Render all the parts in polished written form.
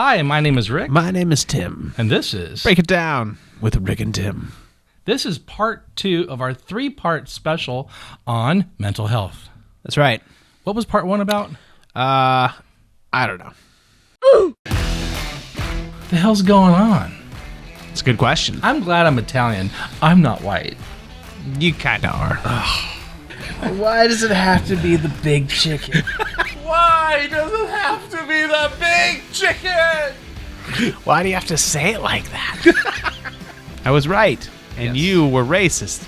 Hi, my name is Rick. My name is Tim. And this is Break It Down with Rick and Tim. This is part 2 of our 3-part special on mental health. That's right. What was part 1 about? I don't know. The hell's going on? It's a good question. I'm glad I'm Italian. I'm not white. You kind of are. Why does it have to be the big chicken? Why does it have to be the big chicken? Why do you have to say it like that? I was right, and Yes. you were racist.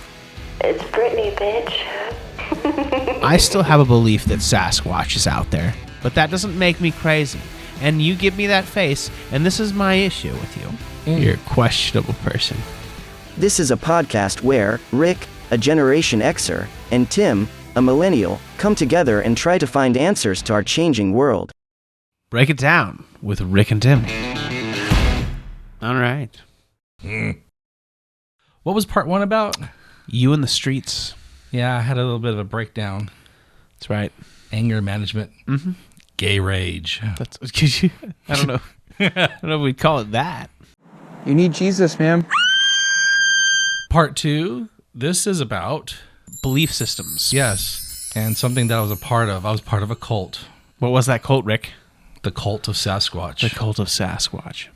It's Brittany, bitch. I still have a belief that Sasquatch is out there, but that doesn't make me crazy. And you give me that face, and this is my issue with you. You're a questionable person. This is a podcast where Rick, a Generation Xer, and Tim, a millennial, come together and try to find answers to our changing world. Break It Down with Rick and Tim. All right. What was part 1 about? You in the streets. Yeah, I had a little bit of a breakdown. That's right. Anger management. Mm-hmm. Gay rage. That's I don't know. I don't know if we'd call it that. You need Jesus, man. Part 2, this is about... Belief systems. Yes, and something that I was a part of. I was part of a cult. What was that cult, Rick? The cult of Sasquatch. The cult of Sasquatch.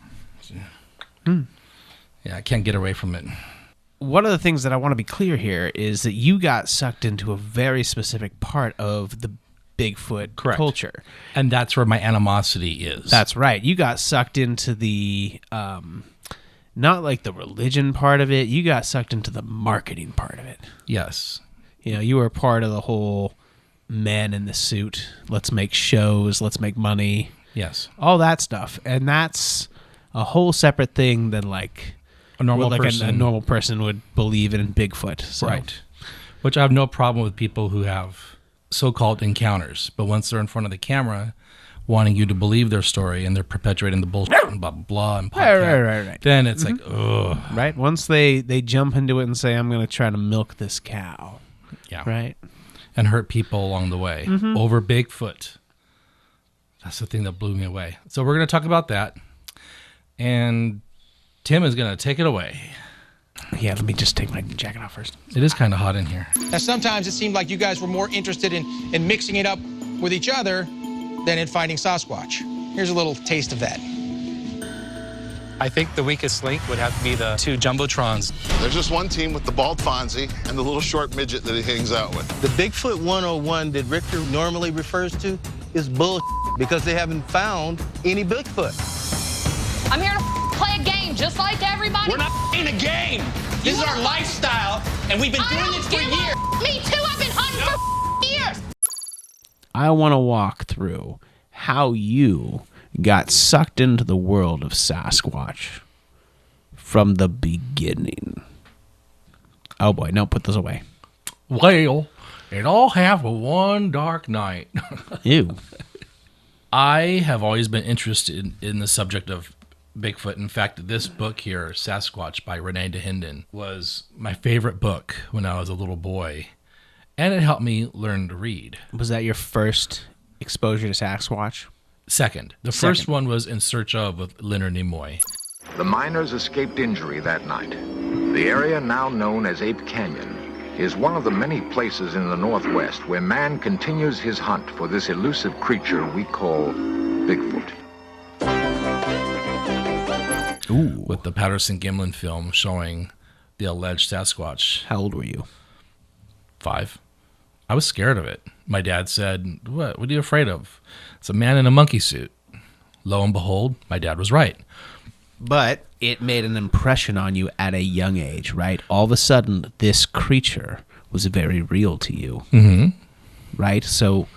Yeah, I can't get away from it. One of the things that I want to be clear here is that you got sucked into a very specific part of the Bigfoot culture. And that's where my animosity is. That's right. You got sucked into the, not like the religion part of it. You got sucked into the marketing part of it. Yes. You know, you were part of the whole man in the suit. Let's make shows. Let's make money. Yes. All that stuff. And that's a whole separate thing than like a normal person. A normal person would believe in Bigfoot. So. Right. Which I have no problem with people who have so-called encounters. But once they're in front of the camera wanting you to believe their story and they're perpetuating the bullshit and blah, blah, blah, and podcast, Right. then it's like, ugh. Right? Once they jump into it and say, I'm going to try to milk this cow. Yeah. Right? And hurt people along the way over Bigfoot. That's the thing that blew me away. So we're going to talk about that. And Tim is going to take it away. Yeah, let me just take my jacket off first. It is kind of hot in here. Now, sometimes it seemed like you guys were more interested in mixing it up with each other than in finding Sasquatch. Here's a little taste of that. I think the weakest link would have to be the 2 Jumbotrons. There's just one team with the bald Fonzie and the little short midget that he hangs out with. The Bigfoot 101 that Richter normally refers to is bull because they haven't found any Bigfoot. I'm here to play a game just like everybody. We're not in a game. This is our lifestyle, and we've been doing this for years. Me too. I've been hunting for years. I want to walk through how you got sucked into the world of Sasquatch from the beginning. Oh boy, no, put those away. Well, it all happened one dark night. Ew. I have always been interested in the subject of Bigfoot. In fact, this book here, Sasquatch by Renee DeHinden, was my favorite book when I was a little boy. And it helped me learn to read. Was that your first exposure to Sasquatch? Second. The first one was In Search Of with Leonard Nimoy. The miners escaped injury that night. The area now known as Ape Canyon is one of the many places in the Northwest where man continues his hunt for this elusive creature we call Bigfoot. Ooh. With the Patterson-Gimlin film showing the alleged Sasquatch. How old were you? 5. I was scared of it. My dad said, What are you afraid of? It's a man in a monkey suit. Lo and behold, my dad was right. But it made an impression on you at a young age, right? All of a sudden, this creature was very real to you. Mm-hmm. Right? So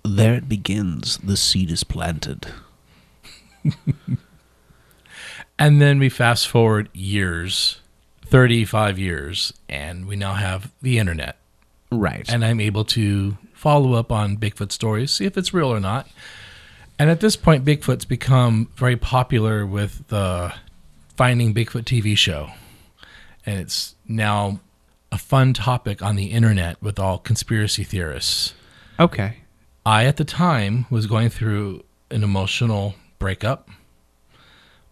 there it begins. The seed is planted. And then we fast forward years, 35 years, and we now have the internet. Right. And I'm able to follow up on Bigfoot stories, see if it's real or not. And at this point, Bigfoot's become very popular with the Finding Bigfoot TV show. And it's now a fun topic on the internet with all conspiracy theorists. Okay. I, at the time, was going through an emotional breakup.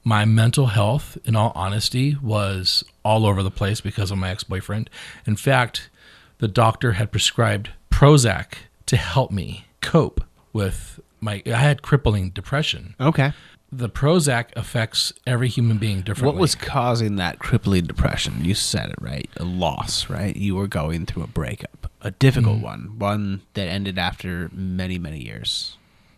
My mental health, in all honesty, was all over the place because of my ex-boyfriend. In fact, the doctor had prescribed Prozac to help me cope with I had crippling depression. Okay. The Prozac affects every human being differently. What was causing that crippling depression? You said it right. A loss, right? You were going through a breakup, a difficult one that ended after many, many years.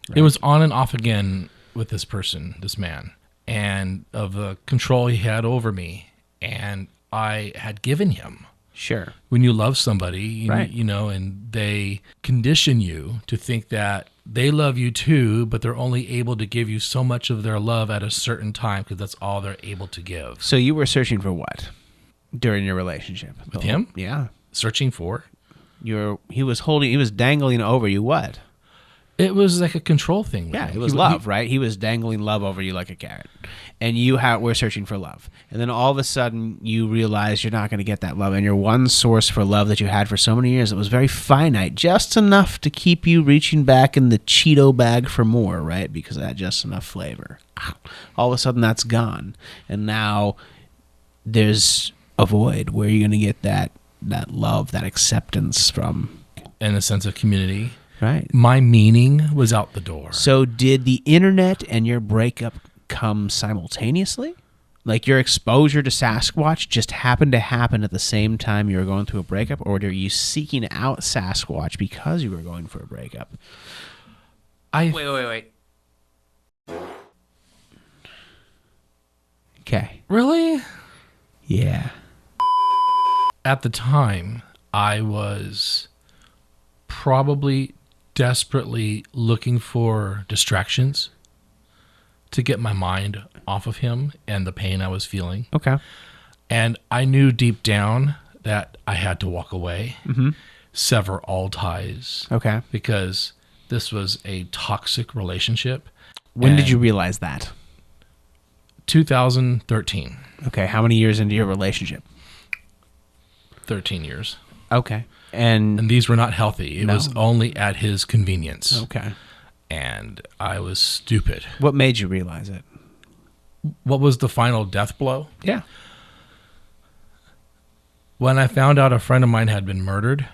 Right? It was on and off again with this person, this man, and of the control he had over me, and I had given him. Sure. When you love somebody, right. And they condition you to think that they love you too, but they're only able to give you so much of their love at a certain time because that's all they're able to give. So you were searching for what during your relationship? With him? Yeah. Searching for? He was dangling over you what? It was like a control thing. Yeah, it was love, right? He was dangling love over you like a carrot. And you were searching for love. And then all of a sudden you realize you're not going to get that love. And your one source for love that you had for so many years, it was very finite, just enough to keep you reaching back in the Cheeto bag for more, right? Because it had just enough flavor. All of a sudden that's gone. And now there's a void where you're going to get that love, that acceptance from. And a sense of community. Right. My meaning was out the door. So did the internet and your breakup come simultaneously? Like your exposure to Sasquatch just happened to happen at the same time you were going through a breakup? Or were you seeking out Sasquatch because you were going for a breakup? Wait. Okay. Really? Yeah. At the time, I was probably desperately looking for distractions to get my mind off of him and the pain I was feeling. Okay. And I knew deep down that I had to walk away, sever all ties. Okay. Because this was a toxic relationship. When did you realize that? 2013. Okay. How many years into your relationship? 13 years. Okay. And these were not healthy. It was only at his convenience. Okay. And I was stupid. What made you realize it? What was the final death blow? Yeah. When I found out a friend of mine had been murdered,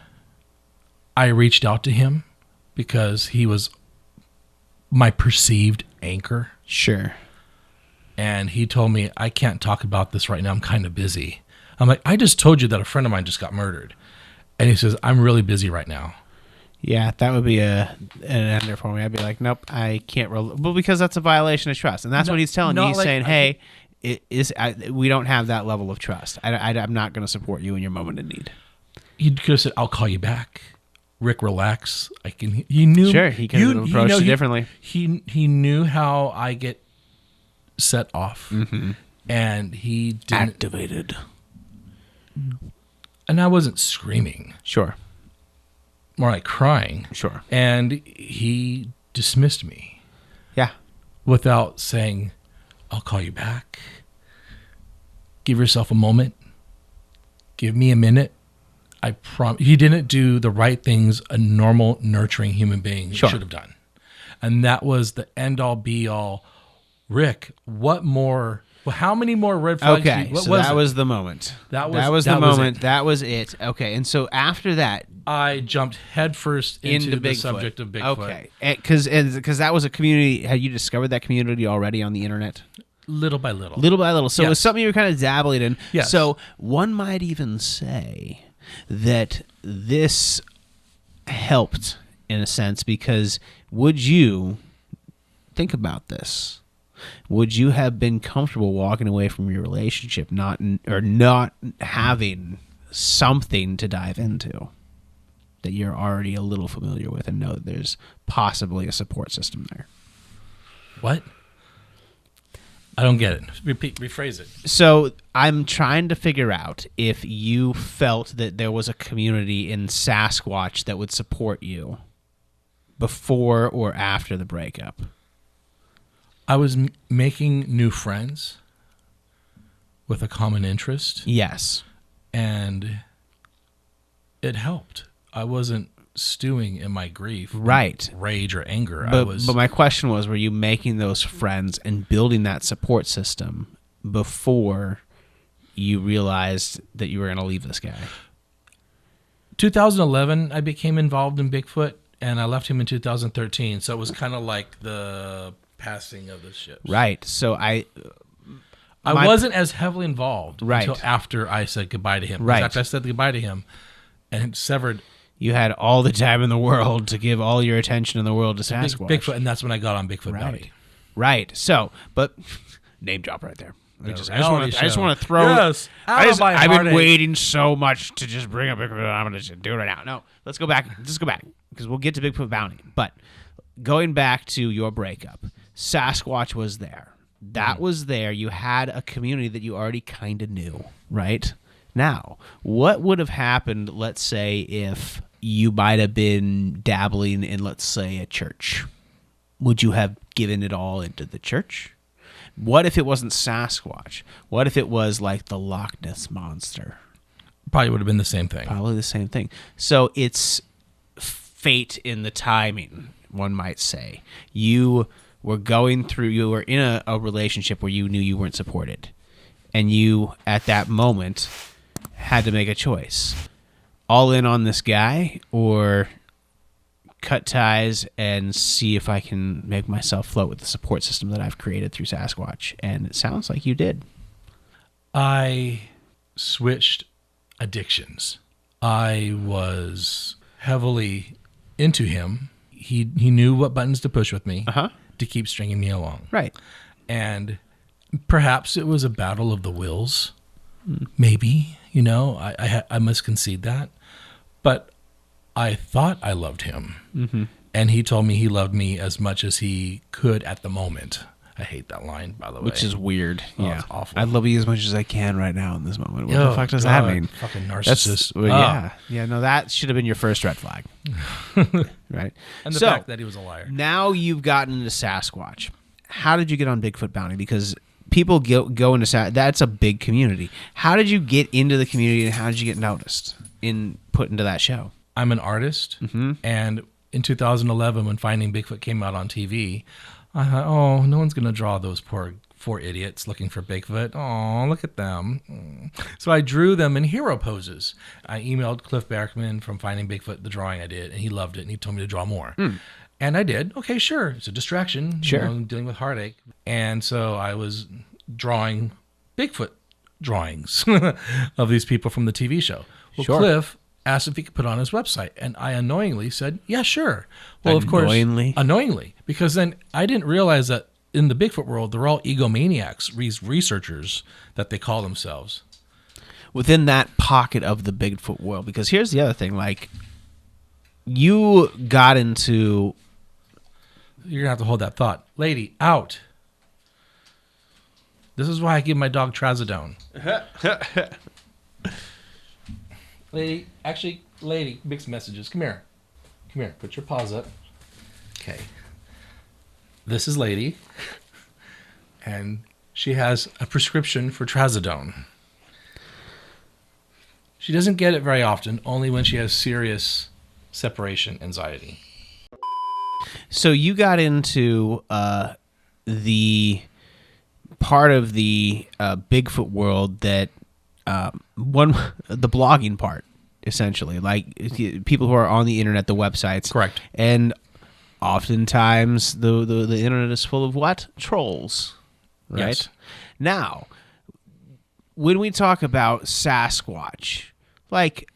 I reached out to him because he was my perceived anchor. Sure. And he told me, I can't talk about this right now. I'm kind of busy. I'm like, I just told you that a friend of mine just got murdered. And he says, I'm really busy right now. Yeah, that would be an ender for me. I'd be like, nope, I can't roll. Well, because that's a violation of trust. And that's what he's telling you. He's saying, hey, we don't have that level of trust. I'm not going to support you in your moment of need. He could have said, I'll call you back. Rick, relax. He knew. Sure, he could have approached it differently. He knew how I get set off. Mm-hmm. And he didn't. Activated. And I wasn't screaming. Sure. More like crying. Sure. And he dismissed me. Yeah. Without saying, I'll call you back. Give yourself a moment. Give me a minute. I promise. He didn't do the right things a normal, nurturing human being should have done. And that was the end-all, be-all. Rick, what more? Well, how many more red flags? Okay, that was the moment. That was the moment. That was it. Okay, and so after that, I jumped headfirst into the subject of Bigfoot. Okay, because that was a community. Had you discovered that community already on the internet? Little by little. Little by little. So it was something you were kind of dabbling in. Yes. So one might even say that this helped in a sense, because would you think about this? Would you have been comfortable walking away from your relationship not having something to dive into that you're already a little familiar with and know that there's possibly a support system there? What? I don't get it. Rephrase it. So I'm trying to figure out if you felt that there was a community in Sasquatch that would support you before or after the breakup. I was making new friends with a common interest. Yes. And it helped. I wasn't stewing in my grief, right, rage or anger. But my question was, were you making those friends and building that support system before you realized that you were going to leave this guy? 2011, I became involved in Bigfoot, and I left him in 2013. So it was kind of like the passing of the ships. Right. So I wasn't as heavily involved right. until after I said goodbye to him. Right. After I said goodbye to him and severed. You had all the time in the world to give all your attention in the world to Sasquatch. Bigfoot, and that's when I got on Bigfoot Bounty. Right. So, but name drop right there. I just want to throw. Yes, I've been waiting so much to just bring up Bigfoot. I'm going to just do it right now. No, let's go back. Just go back because we'll get to Bigfoot Bounty. But going back to your breakup, Sasquatch was there. That was there. You had a community that you already kind of knew, right? Now, what would have happened, let's say, if you might have been dabbling in, let's say, a church? Would you have given it all into the church? What if it wasn't Sasquatch? What if it was like the Loch Ness Monster? Probably would have been the same thing. Probably the same thing. So it's fate in the timing, one might say. You were in a relationship where you knew you weren't supported. And you, at that moment, had to make a choice. All in on this guy, or cut ties and see if I can make myself float with the support system that I've created through Sasquatch. And it sounds like you did. I switched addictions. I was heavily into him. He knew what buttons to push with me to keep stringing me along. Right. And perhaps it was a battle of the wills. Maybe, I must concede that. But I thought I loved him. Mm-hmm. And he told me he loved me as much as he could at the moment. I hate that line, by the way. Which is weird. Yeah. It's awful. I love you as much as I can right now in this moment. What the fuck does that mean? Fucking narcissist. Yeah, no, that should have been your first red flag. Right? And the fact that he was a liar. Now you've gotten into Sasquatch. How did you get on Bigfoot Bounty? Because people go into Sasquatch. That's a big community. How did you get into the community, and how did you get noticed put into that show? I'm an artist, and in 2011, when Finding Bigfoot came out on TV, I thought, oh, no one's going to draw those four idiots looking for Bigfoot. Oh, look at them. So I drew them in hero poses. I emailed Cliff Berkman from Finding Bigfoot the drawing I did, and he loved it, and he told me to draw more. And I did. Okay, sure. It's a distraction. Sure. Dealing with heartache. And so I was drawing Bigfoot drawings of these people from the TV show. Well, sure. Cliff asked if he could put it on his website, and I annoyingly said, yeah, sure. Well, of course, annoyingly, because then I didn't realize that in the Bigfoot world, they're all egomaniacs, researchers that they call themselves. Within that pocket of the Bigfoot world, because here's the other thing, like, you got into... You're going to have to hold that thought. Lady, out. This is why I give my dog Trazodone. Lady, mixed messages. Come here. Put your paws up. Okay. This is Lady. And she has a prescription for Trazodone. She doesn't get it very often, only when she has serious separation anxiety. So you got into the part of the Bigfoot world that the blogging part, essentially, like people who are on the internet, the websites. Correct. And oftentimes the internet is full of what? Trolls. Right? Yes. Now, when we talk about Sasquatch, like,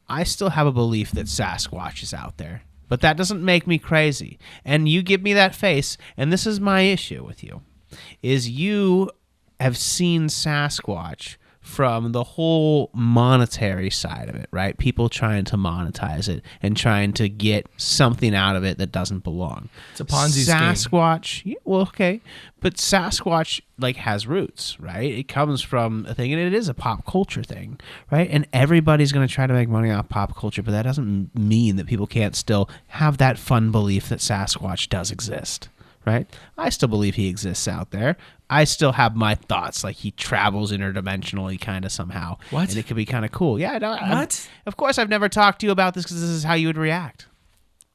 I still have a belief that Sasquatch is out there, but that doesn't make me crazy. And you give me that face, and this is my issue with you, is you have seen Sasquatch from the whole monetary side of it, right? People trying to monetize it and trying to get something out of it that doesn't belong. It's a Ponzi Sasquatch, scheme. Yeah, well, okay, but Sasquatch has roots, right? It comes from a thing, and it is a pop culture thing, right? And everybody's going to try to make money off pop culture, but that doesn't mean that people can't still have that fun belief that Sasquatch does exist, right? I still believe he exists out there. I still have my thoughts, like he travels interdimensionally kind of somehow. What? And it could be kind of cool. Yeah, What? Of course, I've never talked to you about this because this is how you would react.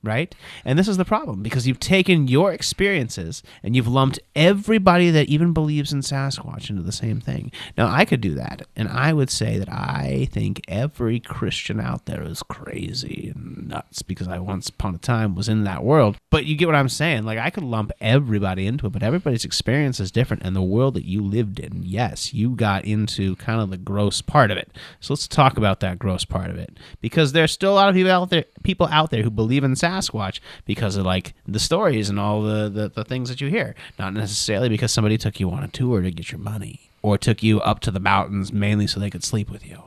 Right? And this is the problem, because you've taken your experiences and you've lumped everybody that even believes in Sasquatch into the same thing. Now, I could do that, and I would say that I think every Christian out there is crazy and nuts, because I once upon a time was in that world. But you get what I'm saying. Like, I could lump everybody into it, but everybody's experience is different, and the world that you lived in, yes, you got into kind of the gross part of it. So let's talk about that gross part of it, because there's still a lot of people out there who believe in Sasquatch because of like the stories and all the things that you hear, not necessarily because somebody took you on a tour to get your money or took you up to the mountains mainly so they could sleep with you.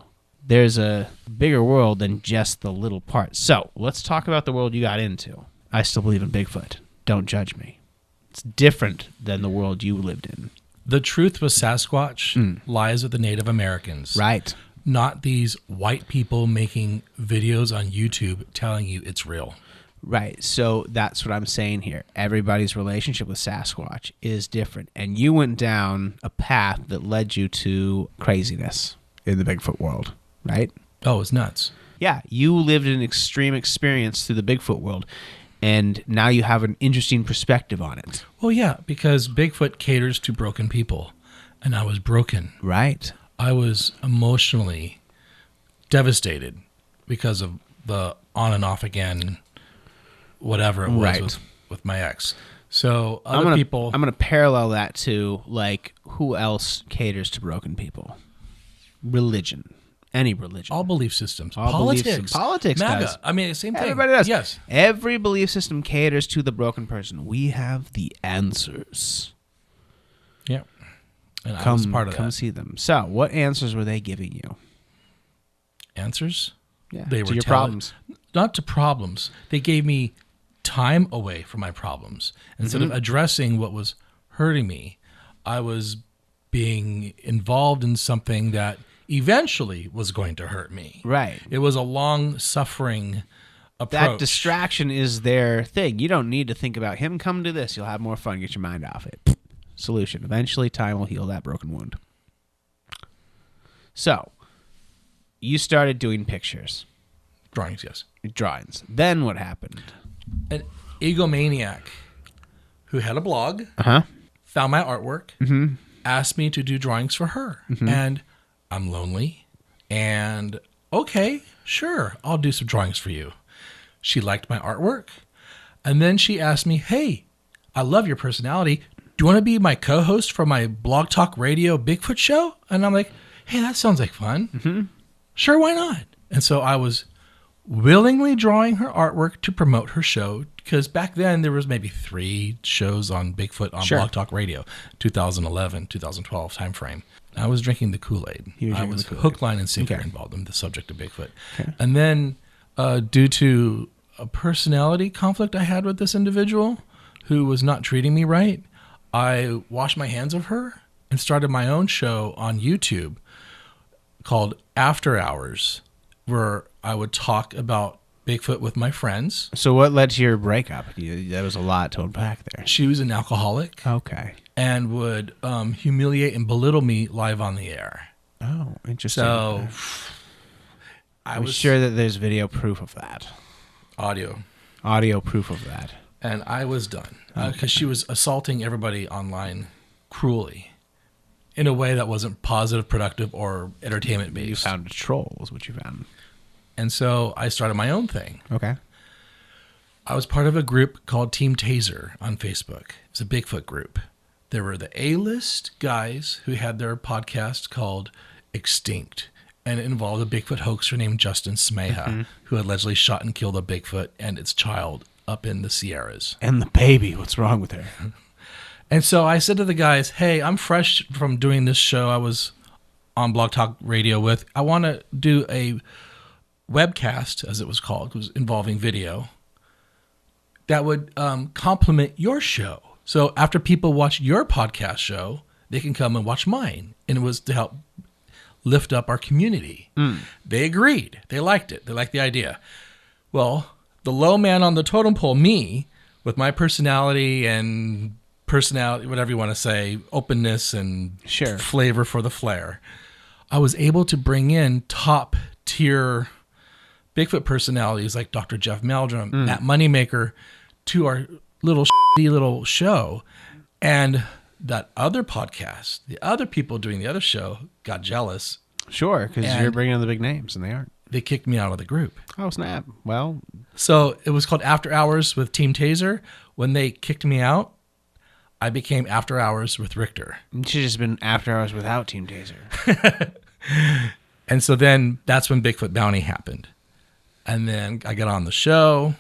There's a bigger world than just the little part. So let's talk about the world you got into. I still believe in Bigfoot. Don't judge me. It's different than the world you lived in. The truth with Sasquatch lies with the Native Americans. Right. Not these white people making videos on YouTube telling you it's real. Right. So that's what I'm saying here. Everybody's relationship with Sasquatch is different. And you went down a path that led you to craziness in the Bigfoot world, right? Oh, it's nuts. Yeah. You lived an extreme experience through the Bigfoot world, and now you have an interesting perspective on it. Well, yeah, because Bigfoot caters to broken people, and I was broken. Right. I was emotionally devastated because of the on and off again, whatever it was with my ex. So I'm going to parallel that to like who else caters to broken people? Religion. Any religion. All belief systems. All Politics. Politics MAGA. does. I mean, same thing. Everybody does. Yes. Every belief system caters to the broken person. We have the answers. Yeah. And I was part of that. Come see them. So, what answers were they giving you? Answers? Yeah. They were to your problems. Not to problems. They gave me time away from my problems. Instead of addressing what was hurting me, I was being involved in something that eventually was going to hurt me. Right. It was a long-suffering approach. That distraction is their thing. You don't need to think about him. Come to this. You'll have more fun. Get your mind off it. Solution. Eventually, time will heal that broken wound. So, you started doing pictures. Drawings, yes. Drawings. Then what happened? An egomaniac who had a blog, found my artwork, asked me to do drawings for her. And I'm lonely. And okay, sure, I'll do some drawings for you. She liked my artwork. And then she asked me, hey, I love your personality. Do you want to be my co-host for my Blog Talk Radio Bigfoot show? And I'm like, hey, that sounds like fun. Sure, why not? And so I was willingly drawing her artwork to promote her show, because back then there was maybe 3 shows on Bigfoot on Blog Talk Radio, 2011, 2012 timeframe. I was drinking the Kool-Aid. I was hook, line, and sinker involved in the subject of Bigfoot. And then due to a personality conflict I had with this individual who was not treating me right, I washed my hands of her and started my own show on YouTube called After Hours, where I would talk about Bigfoot with my friends. So what led to your breakup? There was a lot to unpack there. She was an alcoholic. Okay. And would humiliate and belittle me live on the air. Oh, interesting. So I'm sure that there's video proof of that. Audio proof of that. And I was done because she was assaulting everybody online cruelly in a way that wasn't positive, productive, or entertainment based. You found a troll is what you found. And so I started my own thing. Okay. I was part of a group called Team Taser on Facebook. It's a Bigfoot group. There were the A-list guys who had their podcast called Extinct, and it involved a Bigfoot hoaxer named Justin Smeha, who allegedly shot and killed a Bigfoot and its child up in the Sierras. And the baby, what's wrong with her? And so I said to the guys, hey, I'm fresh from doing this show I was on Blog Talk Radio with. I want to do a webcast, as it was called, it was involving video, that would complement your show. So after people watch your podcast show, they can come and watch mine. And it was to help lift up our community. They agreed. They liked it. They liked the idea. Well, the low man on the totem pole, me, with my personality and whatever you want to say, openness and flavor for the flair, I was able to bring in top tier Bigfoot personalities like Dr. Jeff Meldrum, Matt Moneymaker, to our little show. And that other podcast, the other people doing the other show got jealous. Sure, because you're bringing in the big names and they aren't. They kicked me out of the group. Oh, snap. Well. So it was called After Hours with Team Taser. When they kicked me out, I became After Hours with Rictor. It should have just been After Hours without Team Taser. And so then that's when Bigfoot Bounty happened. And then I got on the show.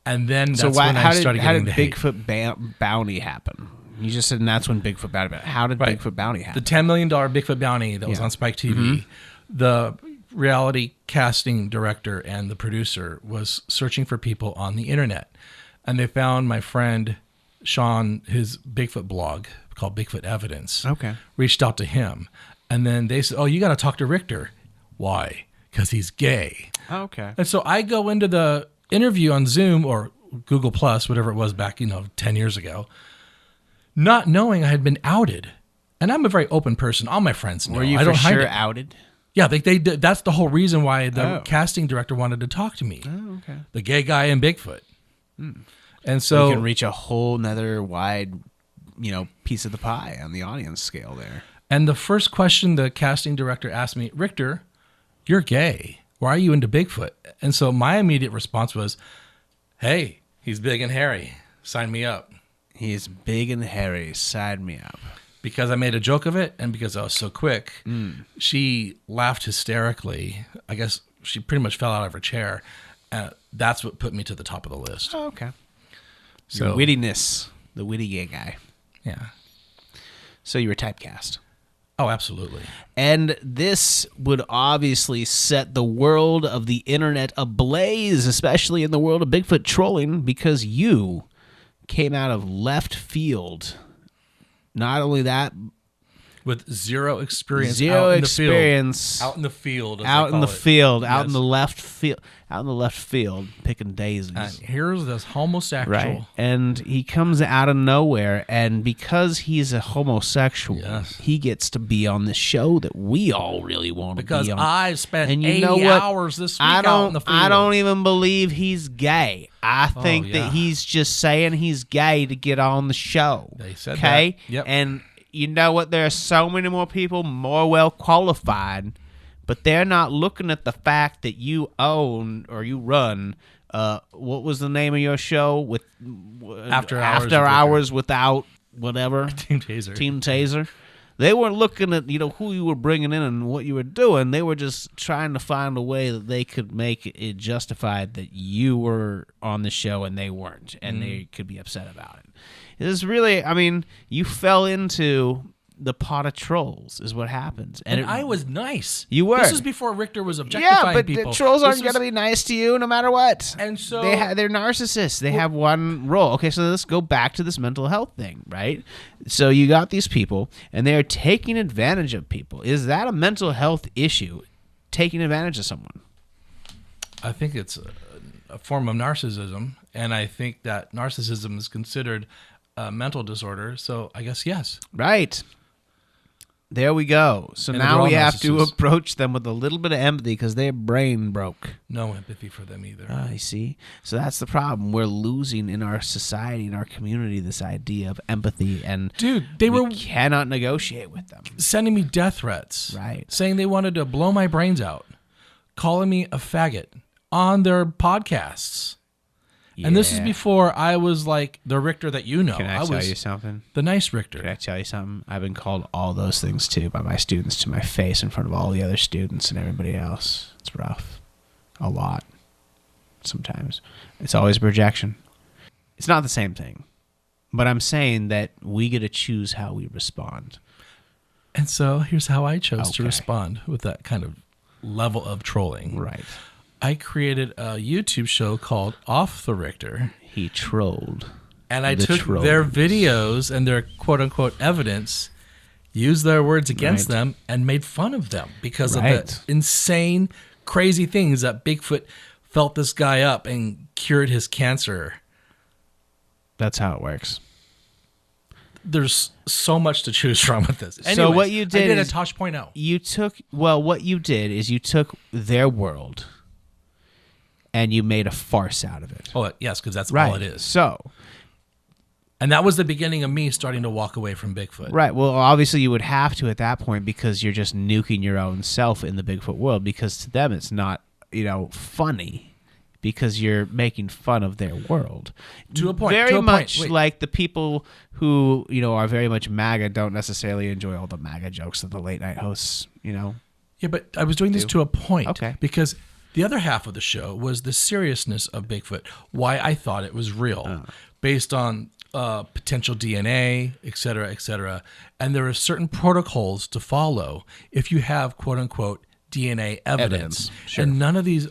And then that's when I started getting the hate. How did Bigfoot Bounty happen? You just said, and that's when Bigfoot Bounty happened. How did Bigfoot Bounty happen? The $10 million Bigfoot Bounty that was on Spike TV. The reality casting director and the producer was searching for people on the internet. And they found my friend Sean, his Bigfoot blog called Bigfoot Evidence. Okay. Reached out to him. And then they said, oh, you got to talk to Rictor. Why? Because he's gay. Oh, okay. And so I go into the interview on Zoom or Google Plus, whatever it was back, 10 years ago, not knowing I had been outed. And I'm a very open person. All my friends know. Were you I don't for sure hide it. outed? Yeah, they did. That's the whole reason why the casting director wanted to talk to me. Oh, okay. The gay guy in Bigfoot. And so you can reach a whole nother wide, piece of the pie on the audience scale there. And the first question the casting director asked me, Rictor, you're gay. Why are you into Bigfoot? And so my immediate response was, hey, he's big and hairy. Sign me up. He's big and hairy. Sign me up. Because I made a joke of it and because I was so quick, she laughed hysterically. I guess she pretty much fell out of her chair. That's what put me to the top of the list. Oh, okay. So your wittiness, the witty gay guy. Yeah. So you were typecast. Oh, absolutely. And this would obviously set the world of the internet ablaze, especially in the world of Bigfoot trolling, because you came out of left field. Not only that, with zero experience, out in the left field, picking daisies. And here's this homosexual, right? And he comes out of nowhere, and because he's a homosexual, he gets to be on the show that we all really want to be on. Because I spent 80 hours this week out in the field. I don't even believe he's gay. I think that he's just saying he's gay to get on the show. They said that. Yep. And you know what? There are so many more people more well qualified, but they're not looking at the fact that you own or you run. What was the name of your show? With After Hours without whatever Team Taser. Team Taser. They weren't looking at who you were bringing in and what you were doing. They were just trying to find a way that they could make it justified that you were on the show and they weren't, and they could be upset about it. It is really, you fell into the pot of trolls is what happens. And I was nice. You were. This was before Rictor was objectifying people. Yeah, but trolls aren't going to be nice to you no matter what. And so they're narcissists. They have one role. Okay, so let's go back to this mental health thing, right? So you got these people, and they're taking advantage of people. Is that a mental health issue, taking advantage of someone? I think it's a form of narcissism, and I think that narcissism is considered a mental disorder, so I guess yes. Right. There we go. So and now we have to approach them with a little bit of empathy because their brain broke. No empathy for them either. I see. So that's the problem. We're losing in our society, in our community, this idea of empathy. And dude, we cannot negotiate with them. Sending me death threats. Right. Saying they wanted to blow my brains out. Calling me a faggot on their podcasts. Yeah. And this is before I was like the Rictor that you know. Can I tell you something? The nice Rictor. Can I tell you something? I've been called all those things too by my students to my face in front of all the other students and everybody else. It's rough. A lot. Sometimes. It's always a projection. It's not the same thing. But I'm saying that we get to choose how we respond. And so here's how I chose to respond with that kind of level of trolling. Right. I created a YouTube show called Off the Rictor. He trolled. And I took their videos and their quote-unquote evidence, used their words against them, and made fun of them because of the insane, crazy things that Bigfoot felt this guy up and cured his cancer. That's how it works. There's so much to choose from with this. Anyways, so what you did I did is a Tosh.0. You took what you did is you took their world and you made a farce out of it. Oh, yes, because that's Right. all it is. So, and that was the beginning of me starting to walk away from Bigfoot. right. Well, obviously you would have to at that point because you're just nuking your own self in the Bigfoot world because to them it's not, funny because you're making fun of their world. To a point. Very to a much point. Wait. like the people who, are very much MAGA don't necessarily enjoy all the MAGA jokes that the late night hosts, Yeah, but I was doing this to a point. Okay. Because the other half of the show was the seriousness of Bigfoot, why I thought it was real, based on potential DNA, et cetera, and there are certain protocols to follow if you have quote-unquote DNA evidence. Sure. And none of these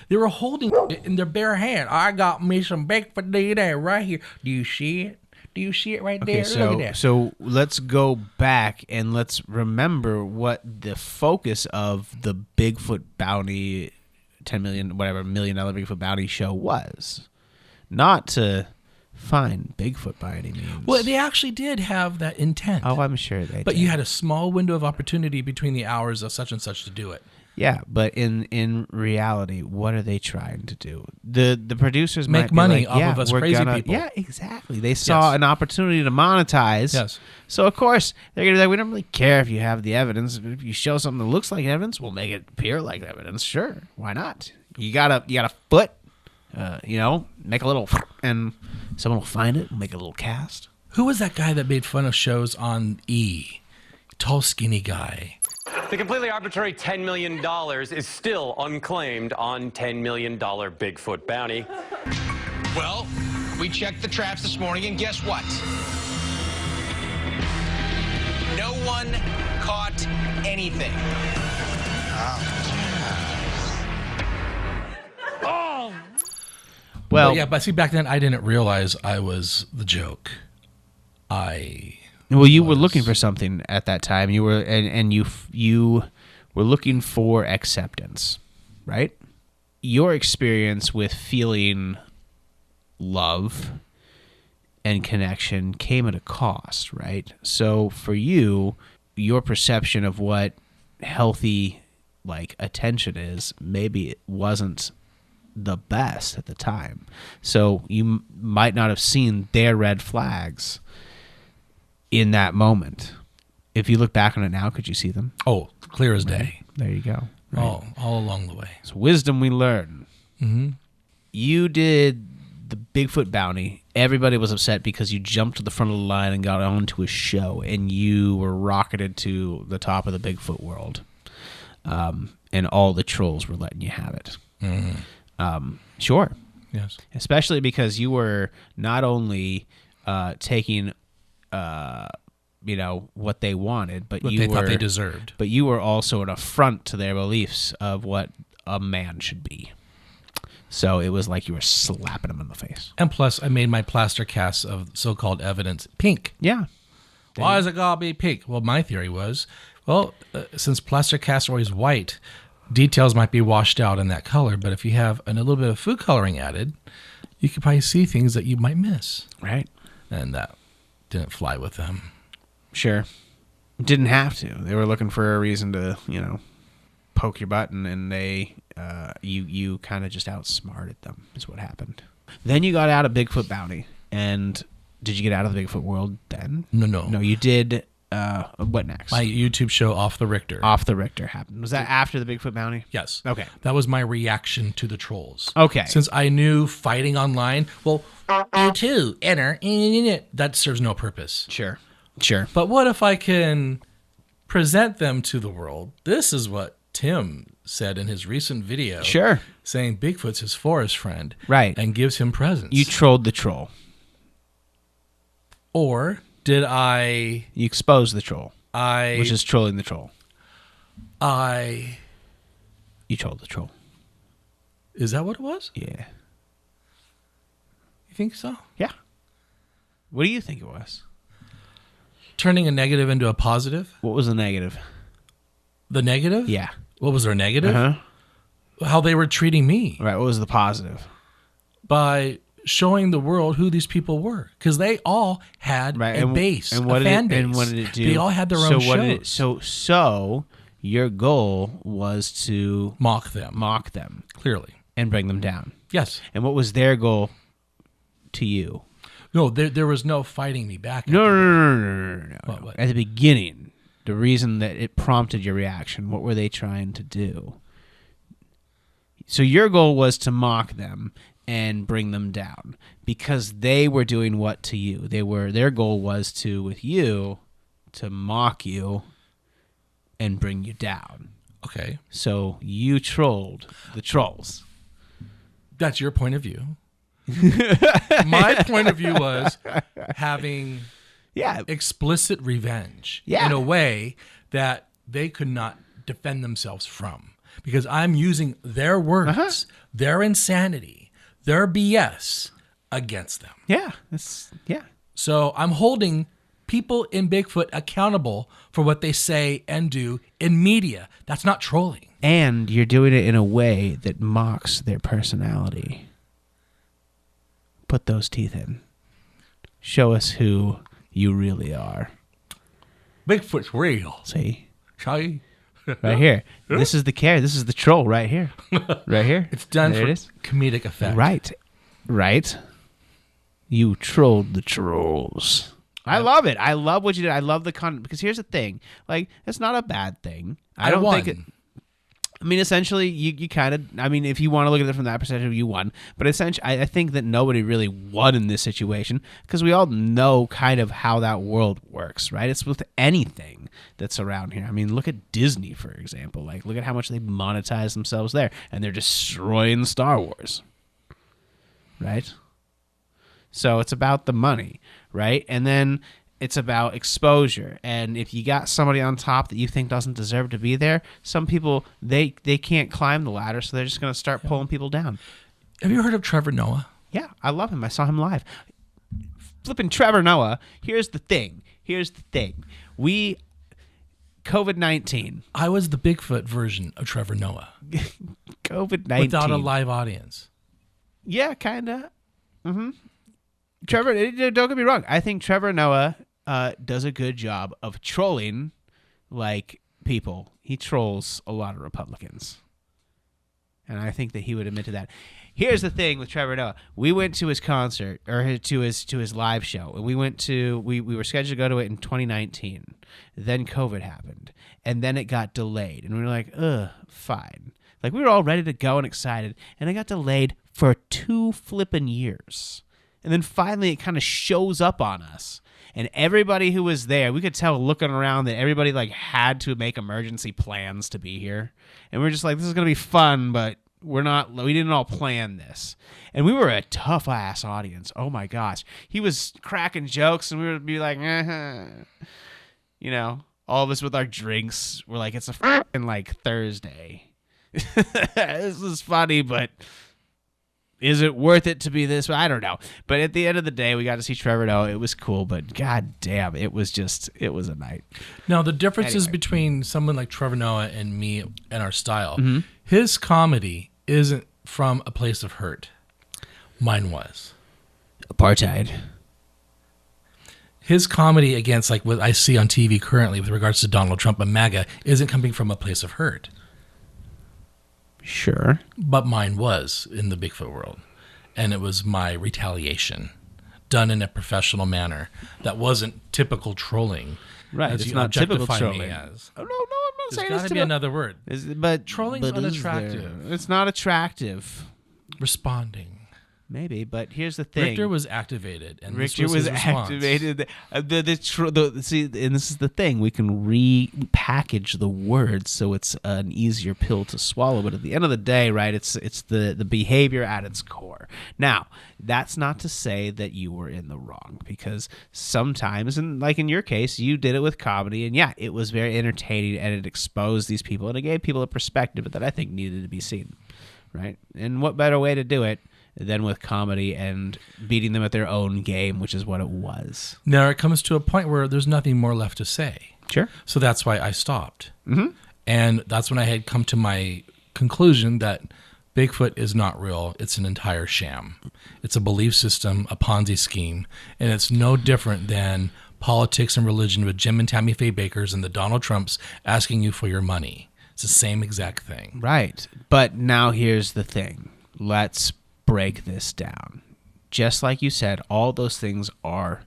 they were holding it in their bare hand. I got me some Bigfoot DNA right here. Do you see it? Do you see it right there? Look at that. So let's go back and let's remember what the focus of the Bigfoot bounty, $10 million, whatever, $1 million Bigfoot bounty show was. Not to find Bigfoot by any means. Well, they actually did have that intent. Oh, I'm sure they did. But you had a small window of opportunity between the hours of such and such to do it. Yeah, but in reality, what are they trying to do? The producers Make might be money like, off of us crazy people. Yeah, exactly. They saw an opportunity to monetize. Yes. So of course they're gonna be like, we don't really care if you have the evidence. If you show something that looks like evidence, we'll make it appear like evidence. Sure, why not? You got a foot. Make a little, and someone will find it and make a little cast. Who was that guy that made fun of shows on E? Tall, skinny guy. The completely arbitrary $10 million is still unclaimed on $10 million Bigfoot bounty. Well, we checked the traps this morning, and guess what? No one caught anything. Well, yeah, but see, back then I didn't realize I was the joke. You were looking for something at that time. You were, and you were looking for acceptance, right? Your experience with feeling love and connection came at a cost, right? So for you, your perception of what healthy attention is, maybe it wasn't the best at the time. So you might not have seen their red flags in that moment. If you look back on it now, could you see them? Oh, clear as day. There you go. Right. All along the way. It's wisdom we learn. Mm-hmm. You did the Bigfoot bounty. Everybody was upset because you jumped to the front of the line and got onto a show, and you were rocketed to the top of the Bigfoot world. And all the trolls were letting you have it. Mm-hmm. Sure. Yes. Especially because you were not only taking, what they wanted, but What you they were, thought they deserved. But you were also an affront to their beliefs of what a man should be. So it was like you were slapping them in the face. And plus, I made my plaster casts of so-called evidence pink. Yeah. Why is it gotta be pink? Well, my theory was, since plaster casts are always white, details might be washed out in that color, but if you have a little bit of food coloring added, you could probably see things that you might miss. Right. And that didn't fly with them. Sure. Didn't have to. They were looking for a reason to, poke your button, and they, you kind of just outsmarted them is what happened. Then you got out of Bigfoot bounty, and did you get out of the Bigfoot world then? No, you did. What next? My YouTube show, Off the Richter. Off the Richter happened. Was that after the Bigfoot bounty? Yes. Okay. That was my reaction to the trolls. Okay. Since I knew fighting online, you too, enter, that serves no purpose. Sure. But what if I can present them to the world? This is what Tim said in his recent video. Sure. Saying Bigfoot's his forest friend. Right. And gives him presents. You trolled the troll. Or did I... You exposed the troll. Which is trolling the troll. You trolled the troll. Is that what it was? Yeah. You think so? Yeah. What do you think it was? Turning a negative into a positive? What was the negative? The negative? Yeah. What was their negative? Uh-huh. How they were treating me. Right. What was the positive? By showing the world who these people were, because they all had a base, a fan base. And what did it do? They all had their own shows. So your goal was to mock them, clearly, and bring them down. Yes. And what was their goal to you? No, there was no fighting me back. No. What? At the beginning, the reason that it prompted your reaction, what were they trying to do? So your goal was to mock them and bring them down because they were doing what to you? Their goal was to, with you, to mock you and bring you down. Okay. So you trolled the trolls. That's your point of view. My point of view was having explicit revenge in a way that they could not defend themselves from, because I'm using their words, their insanity, their BS against them. Yeah. So I'm holding people in Bigfoot accountable for what they say and do in media. That's not trolling. And you're doing it in a way that mocks their personality. Put those teeth in. Show us who you really are. Bigfoot's real. See? See? Right here. This is the This is the troll right here. Right here. It's done there for comedic effect. Right. You trolled the trolls. I love it. I love what you did. I love the content, because here's the thing. Like, it's not a bad thing. I don't think it. I mean, essentially, you kind of. I mean, if you want to look at it from that perspective, you won. But essentially, I think that nobody really won in this situation, because we all know kind of how that world works, right? It's with anything that's around here. I mean, look at Disney, for example. Like, look at how much they monetize themselves there, and they're destroying Star Wars, right? So it's about the money, right? And then it's about exposure. And if you got somebody on top that you think doesn't deserve to be there, some people, they can't climb the ladder, so they're just going to start pulling people down. Have you heard of Trevor Noah? Yeah, I love him. I saw him live. Flipping Trevor Noah, here's the thing. COVID-19. I was the Bigfoot version of Trevor Noah. COVID-19. Without a live audience. Yeah, kind of. Mm-hmm. Trevor, don't get me wrong. I think Trevor Noah does a good job of trolling, like, people. He trolls a lot of Republicans, and I think that he would admit to that. Here's the thing with Trevor Noah: we went to his concert, or to his live show, and we were scheduled to go to it in 2019. Then COVID happened, and then it got delayed, and we were like, fine. Like, we were all ready to go and excited, and it got delayed for 2 flippin' years. And then finally it kind of shows up on us. And everybody who was there, we could tell looking around that everybody like had to make emergency plans to be here. And we're just like, this is going to be fun, but we didn't all plan this. And we were a tough ass audience. Oh my gosh. He was cracking jokes and we would be like, you know, all of us with our drinks. We're like, it's a fucking like Thursday. This is funny, but is it worth it to be this? I don't know. But at the end of the day, we got to see Trevor Noah. It was cool, but god damn, it was a night. Now, the differences between someone like Trevor Noah and me and our style, his comedy isn't from a place of hurt. Mine was. Apartheid. His comedy against like what I see on TV currently with regards to Donald Trump and MAGA isn't coming from a place of hurt. Sure. But mine was in the Bigfoot world. And it was my retaliation done in a professional manner that wasn't typical trolling. Right. It's not typical trolling. Oh, no, I'm not saying saying it's got to be another word. But trolling's unattractive. It's not attractive. Responding. Maybe, but here's the thing. Richter was activated, and Richter was activated. See, and this is the thing. We can repackage the words so it's an easier pill to swallow. But at the end of the day, right, it's the behavior at its core. Now, that's not to say that you were in the wrong, because sometimes, and like in your case, you did it with comedy, and yeah, it was very entertaining, and it exposed these people, and it gave people a perspective that I think needed to be seen, right? And what better way to do it than with comedy and beating them at their own game, which is what it was. Now it comes to a point where there's nothing more left to say. Sure. So that's why I stopped. Mm-hmm. And that's when I had come to my conclusion that Bigfoot is not real. It's an entire sham. It's a belief system, a Ponzi scheme, and it's no different than politics and religion with Jim and Tammy Faye Bakers and the Donald Trumps asking you for your money. It's the same exact thing. Right. But now here's the thing. Let's break this down. Just like you said, all those things are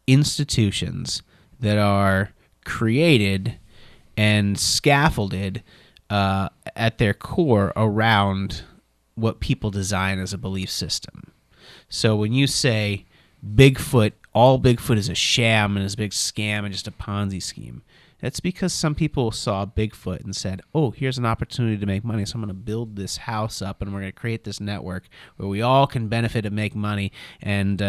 institutions that are created and scaffolded at their core around what people design as a belief system. So when you say Bigfoot, all Bigfoot is a sham and is a big scam and just a Ponzi scheme, that's because some people saw Bigfoot and said, oh, here's an opportunity to make money, so I'm going to build this house up and we're going to create this network where we all can benefit and make money, and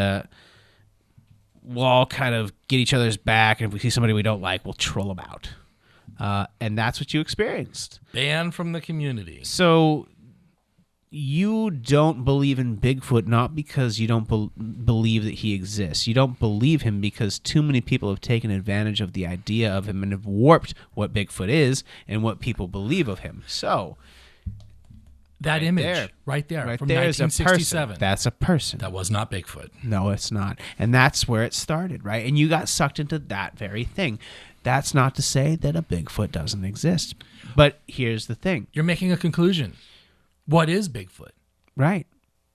we'll all kind of get each other's back, and if we see somebody we don't like, we'll troll them out. And that's what you experienced. Banned from the community. So you don't believe in Bigfoot not because you don't believe that he exists. You don't believe him because too many people have taken advantage of the idea of him and have warped what Bigfoot is and what people believe of him. So that right image there, right there right from there is a 1967. person. That's a person. That was not Bigfoot. No, it's not. And that's where it started, right? And you got sucked into that very thing. That's not to say that a Bigfoot doesn't exist. But here's the thing. You're making a conclusion. What is Bigfoot? Right.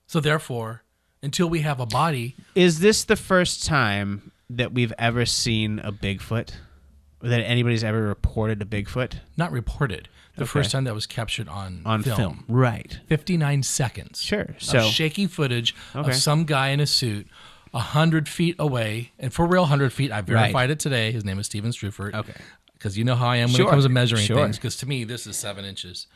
So therefore, until we have a body... Is this the first time that we've ever seen a Bigfoot? Or that anybody's ever reported a Bigfoot? Not reported. The first time that was captured on film. Right. 59 seconds. Sure. So shaky footage of some guy in a suit 100 feet away. And for real, 100 feet. I verified it today. His name is Steven Strufert. Okay. Because you know how I am when it comes to measuring things. Because to me, this is 7 inches.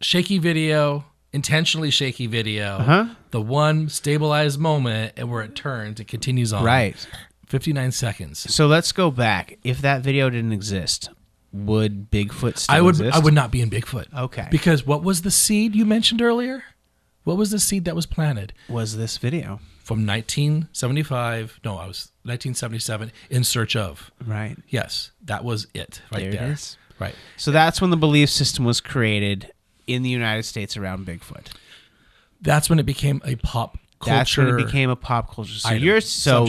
Shaky video, intentionally shaky video. The one stabilized moment and where it turns, it continues on. Right. 59 seconds. So let's go back. If that video didn't exist, would Bigfoot still exist? I would not be in Bigfoot. Okay. Because what was the seed you mentioned earlier? What was the seed that was planted? Was this video. From 1977, In Search Of. Right. Yes, that was it right there. It is. Right. So that's when the belief system was created in the United States around Bigfoot. That's when it became a pop culture. That's when it became a pop culture. So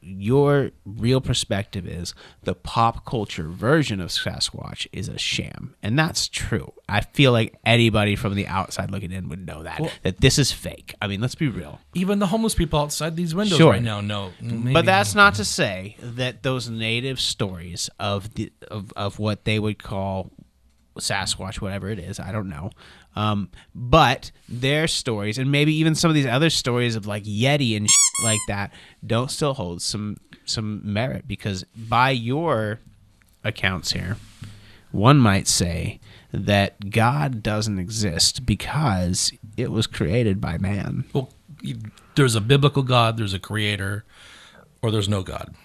your real perspective is the pop culture version of Sasquatch is a sham, and that's true. I feel like anybody from the outside looking in would know that this is fake. I mean, let's be real. Even the homeless people outside these windows right now know. But that's not to say that those native stories of what they would call Sasquatch, whatever it is, I don't know. But their stories, and maybe even some of these other stories of like Yeti and like that, don't still hold some merit, because by your accounts here, one might say that God doesn't exist because it was created by man. Well, there's a biblical God, there's a creator, or there's no God.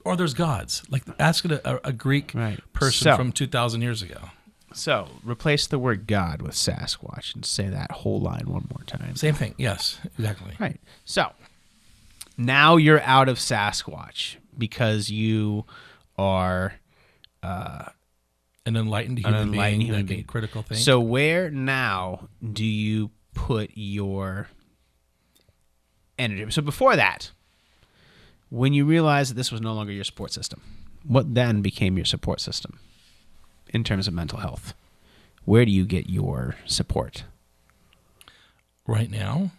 Or there's gods. Like, ask a Greek person from 2,000 years ago. So, replace the word God with Sasquatch and say that whole line one more time. Same thing. Yes, exactly. Right. So, now you're out of Sasquatch because you are an enlightened human being. Critical thing. So, where now do you put your energy? So, before that, when you realized that this was no longer your support system, what then became your support system in terms of mental health? Where do you get your support? Right now?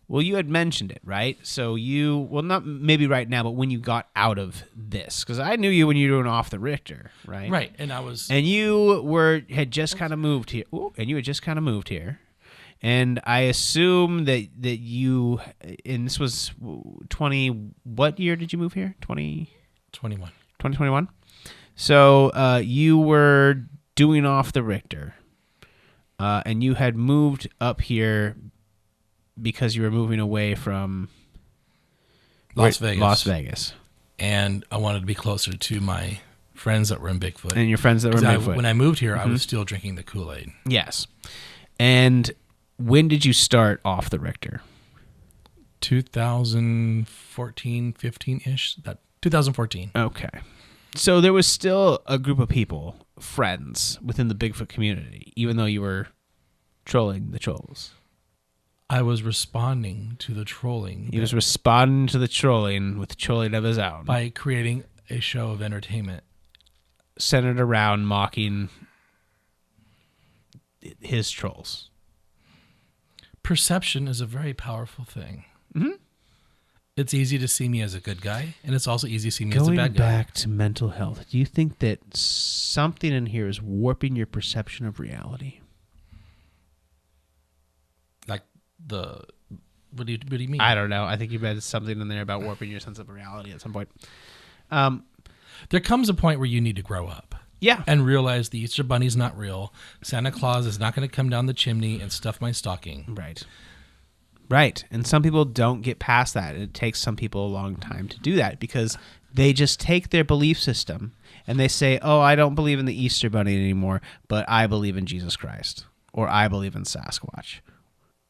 Well, you had mentioned it, right? So not maybe right now, but when you got out of this, because I knew you when you were doing Off the Richter, right? Right, and you had just kind of moved here. And I assume that you, and this was 20, what year did you move here? 2021. 2021? So you were doing Off the Richter, and you had moved up here because you were moving away from Las Vegas. Vegas. And I wanted to be closer to my friends that were in Bigfoot. And your friends that were in Bigfoot. When I moved here, I was still drinking the Kool-Aid. Yes. And when did you start Off the Richter? 2014, 15-ish. 2014. Okay. So there was still a group of people friends within the Bigfoot community, even though you were trolling the trolls? I was responding to the trolling. He was responding to the trolling with trolling of his own. By creating a show of entertainment. Centered around mocking his trolls. Perception is a very powerful thing. Mm-hmm. It's easy to see me as a good guy, and it's also easy to see me as a bad guy. Going back to mental health, do you think that something in here is warping your perception of reality? Like what do you mean? I don't know. I think you read something in there about warping your sense of reality at some point. There comes a point where you need to grow up. Yeah. And realize the Easter Bunny's not real. Santa Claus is not going to come down the chimney and stuff my stocking. Right. Right. And some people don't get past that. It takes some people a long time to do that because they just take their belief system and they say, oh, I don't believe in the Easter Bunny anymore, but I believe in Jesus Christ. Or I believe in Sasquatch.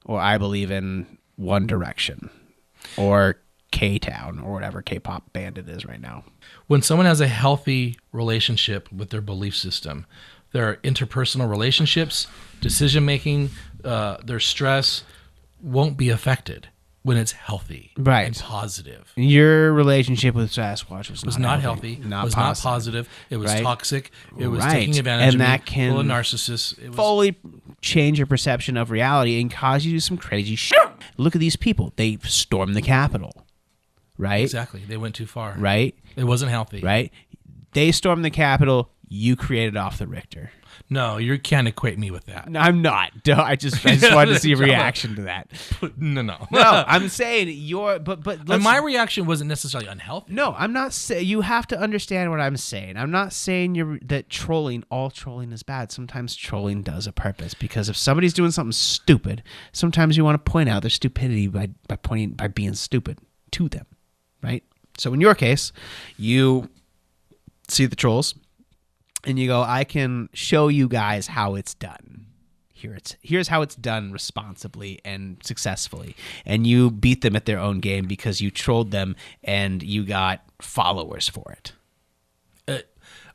Or I believe in One Direction. Or K-Town or whatever K-pop band it is right now. When someone has a healthy relationship with their belief system, their interpersonal relationships, decision-making, their stress won't be affected when it's healthy and positive. Your relationship with Sasquatch was not healthy. Not positive. It was toxic. It was taking advantage of that me. Can full of narcissists. It was fully change your perception of reality and cause you to do some crazy shit. Look at these people. They stormed the Capitol. Right? Exactly. They went too far. Right? It wasn't healthy. Right? They stormed the Capitol. You created off the Richter. No, you can't equate me with that. No, I'm not. I just wanted to see a reaction to that. No. I'm saying but my reaction wasn't necessarily unhealthy. No, I'm not saying. You have to understand what I'm saying. I'm not saying that all trolling is bad. Sometimes trolling does a purpose because if somebody's doing something stupid, sometimes you want to point out their stupidity by being stupid to them. Right? So in your case, you see the trolls and you go, I can show you guys how it's done. Here's how it's done responsibly and successfully. And you beat them at their own game because you trolled them and you got followers for it.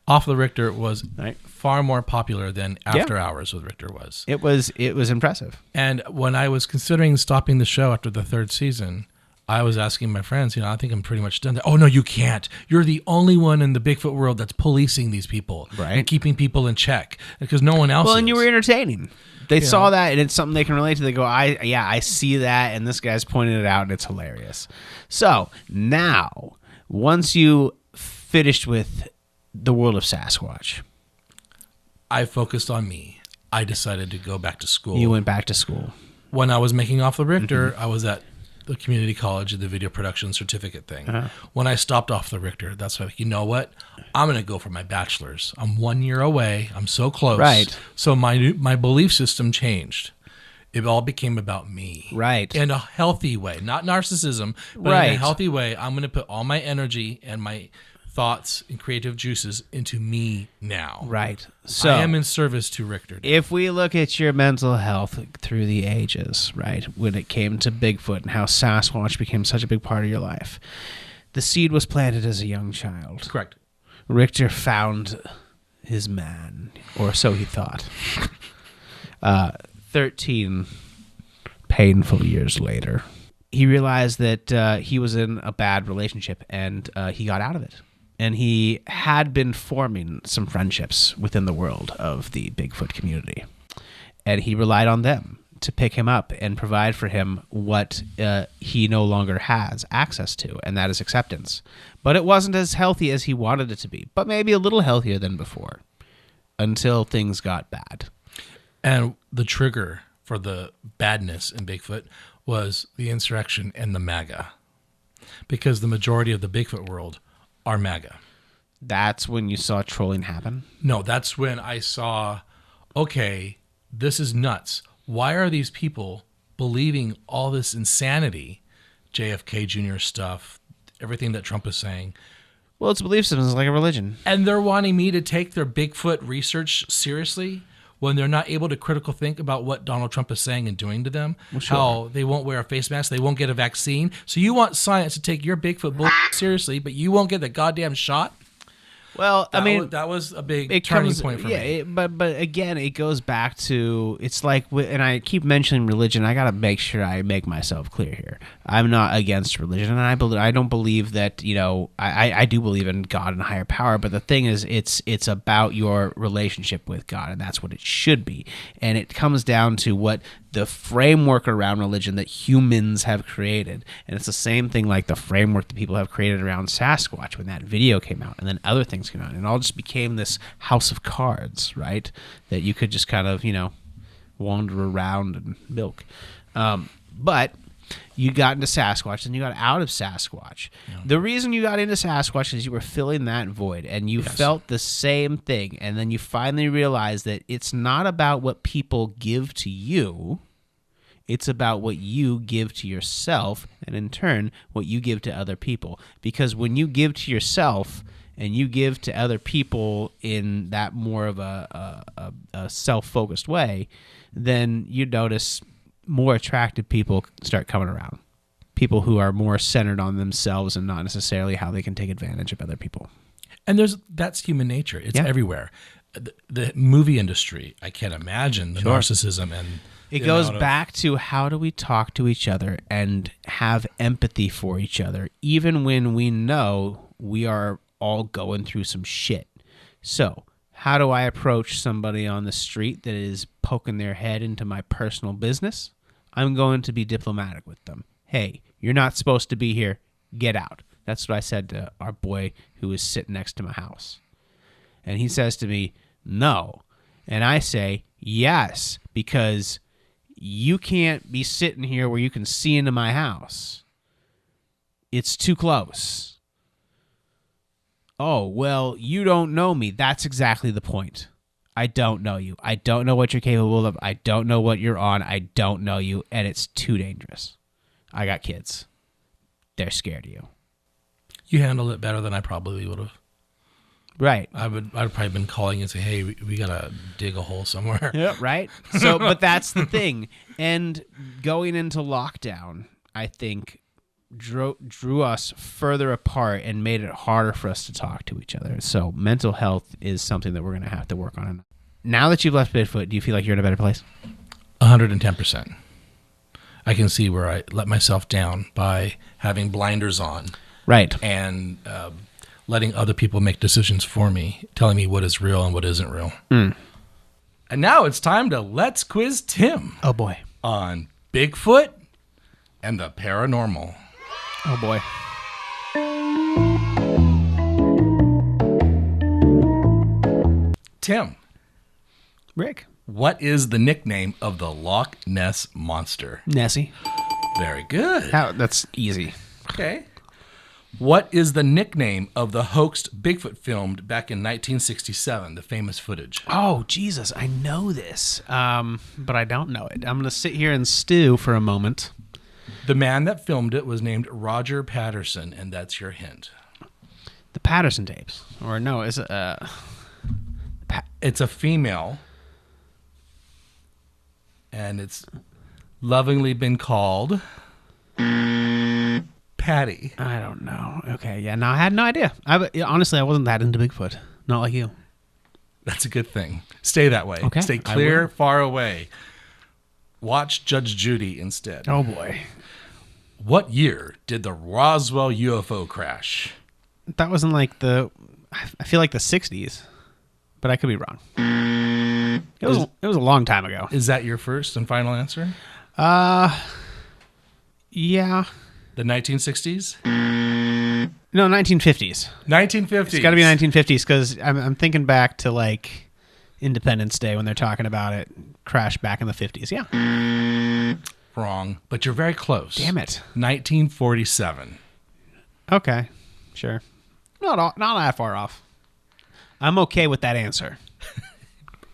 Off the Richter was far more popular than After Hours with Richter was. It was impressive. And when I was considering stopping the show after the third season, I was asking my friends, I think I'm pretty much done. Oh, no, you can't. You're the only one in the Bigfoot world that's policing these people and keeping people in check because no one else is. And you were entertaining. They saw that, and it's something they can relate to. They go, I see that, and this guy's pointing it out, and it's hilarious. So now, once you finished with the world of Sasquatch, I focused on me. I decided to go back to school. You went back to school. When I was making Off the Richter, I was at the community college, the video production certificate thing. When I stopped Off the Richter, that's like, you know what? I'm going to go for my bachelor's. I'm 1 year away. I'm so close. Right. So my belief system changed. It all became about me. Right. In a healthy way, not narcissism, but in a healthy way. I'm going to put all my energy and my thoughts and creative juices into me now. Right. So I am in service to Richter. If we look at your mental health through the ages, right, when it came to Bigfoot and how Sasquatch became such a big part of your life, the seed was planted as a young child. Correct. Richter found his man, or so he thought. 13 painful years later, he realized that he was in a bad relationship, and he got out of it. And he had been forming some friendships within the world of the Bigfoot community. And he relied on them to pick him up and provide for him what he no longer has access to, and that is acceptance. But it wasn't as healthy as he wanted it to be, but maybe a little healthier than before, until things got bad. And the trigger for the badness in Bigfoot was the insurrection and the MAGA. Because the majority of the Bigfoot world are MAGA. That's when you saw trolling happen? No, that's when I saw, okay, this is nuts. Why are these people believing all this insanity? JFK Jr. stuff, everything that Trump is saying. Well, it's belief systems like a religion. And they're wanting me to take their Bigfoot research seriously when they're not able to critical think about what Donald Trump is saying and doing to them. Well, sure. How they won't wear a face mask, they won't get a vaccine. So you want science to take your Bigfoot bull seriously, but you won't get the goddamn shot? Well, I mean, that was a big turning point for me. But again, it goes back to, it's like, and I keep mentioning religion. I got to make sure I make myself clear here. I'm not against religion, and I don't believe that, I do believe in God and higher power. But the thing is, it's about your relationship with God, and that's what it should be. And it comes down to what the framework around religion that humans have created. And it's the same thing like the framework that people have created around Sasquatch when that video came out, and then other things came out. And it all just became this house of cards, right? That you could just kind of, wander around and milk. But you got into Sasquatch, and you got out of Sasquatch. Yeah. The reason you got into Sasquatch is you were filling that void, and you felt the same thing. And then you finally realized that it's not about what people give to you. It's about what you give to yourself, and in turn, what you give to other people. Because when you give to yourself and you give to other people in that more of a self-focused way, then you notice more attractive people start coming around. People who are more centered on themselves and not necessarily how they can take advantage of other people. And that's human nature. It's everywhere. The movie industry, I can't imagine the narcissism and it goes back to how do we talk to each other and have empathy for each other, even when we know we are all going through some shit. So how do I approach somebody on the street that is poking their head into my personal business? I'm going to be diplomatic with them. Hey, you're not supposed to be here. Get out. That's what I said to our boy who was sitting next to my house. And he says to me, no. And I say, yes, because you can't be sitting here where you can see into my house. It's too close. Oh, well, you don't know me. That's exactly the point. I don't know you. I don't know what you're capable of. I don't know what you're on. I don't know you, and it's too dangerous. I got kids. They're scared of you. You handled it better than I probably would have. Right. I'd probably been calling and say, hey, we got to dig a hole somewhere. Yeah, right. So, but that's the thing. And going into lockdown, I think, drew us further apart and made it harder for us to talk to each other. So mental health is something that we're going to have to work on. Now that you've left Bigfoot, do you feel like you're in a better place? 110%. I can see where I let myself down by having blinders on. Right. And letting other people make decisions for me, telling me what is real and what isn't real. Mm. And now it's time to Let's Quiz Tim. Oh, boy. On Bigfoot and the paranormal. Oh, boy. Tim. Rick. What is the nickname of the Loch Ness Monster? Nessie. Very good. That's easy. Okay. What is the nickname of the hoaxed Bigfoot filmed back in 1967, the famous footage? Oh, Jesus. I know this, but I don't know it. I'm going to sit here and stew for a moment. The man that filmed it was named Roger Patterson, and that's your hint. The Patterson tapes. Or no, is it... It's a female, and it's lovingly been called Patty. I don't know. Okay, yeah, no, I had no idea. Honestly, I wasn't that into Bigfoot. Not like you. That's a good thing. Stay that way. Okay, Stay clear, far away. Watch Judge Judy instead. Oh, boy. What year did the Roswell UFO crash? That wasn't like I feel like the 60s, but I could be wrong. It was a long time ago. Is that your first and final answer? Yeah. The 1960s? No, 1950s. 1950s. It's got to be 1950s because I'm thinking back to like Independence Day when they're talking about it. Crash back in the 50s. Yeah. Wrong, but you're very close. Damn it. 1947. Okay, sure. Not that far off. I'm okay with that answer.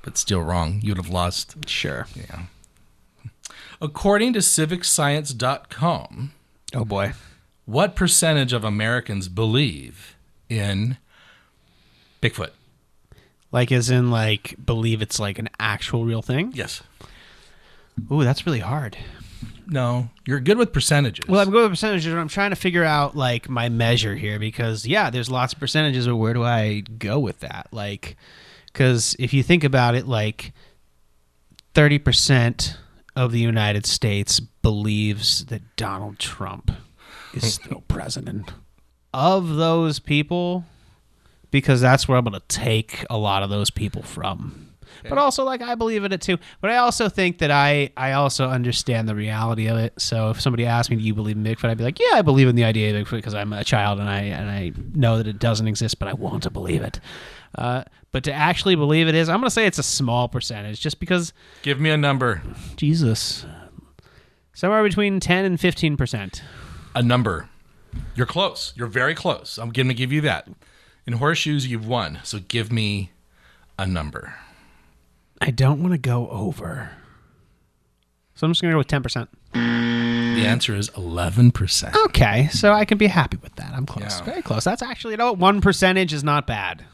But still wrong. You would have lost. Sure. Yeah. According to civicscience.com. Oh, boy. What percentage of Americans believe in Bigfoot? Like as in like believe it's like an actual real thing? Yes. Ooh, that's really hard. No, you're good with percentages. Well, I'm good with percentages. I'm trying to figure out like my measure here because there's lots of percentages, but where do I go with that? Like, because if you think about it, like 30% of the United States believes that Donald Trump is still president. Of those people, because that's where I'm going to take a lot of those people from. Okay. But also, like, I believe in it too. But I also think that I also understand the reality of it. So if somebody asked me, do you believe in Bigfoot? I'd be like, yeah, I believe in the idea of Bigfoot because I'm a child and I know that it doesn't exist, but I want to believe it. But to actually believe it is, I'm going to say it's a small percentage just because... Give me a number. Jesus. Somewhere between 10 and 15%. A number. You're close. You're very close. I'm going to give you that. In horseshoes, you've won. So give me a number. I don't want to go over. So I'm just going to go with 10%. The answer is 11%. Okay. So I can be happy with that. I'm close. Yeah. Very close. That's actually, 1% is not bad.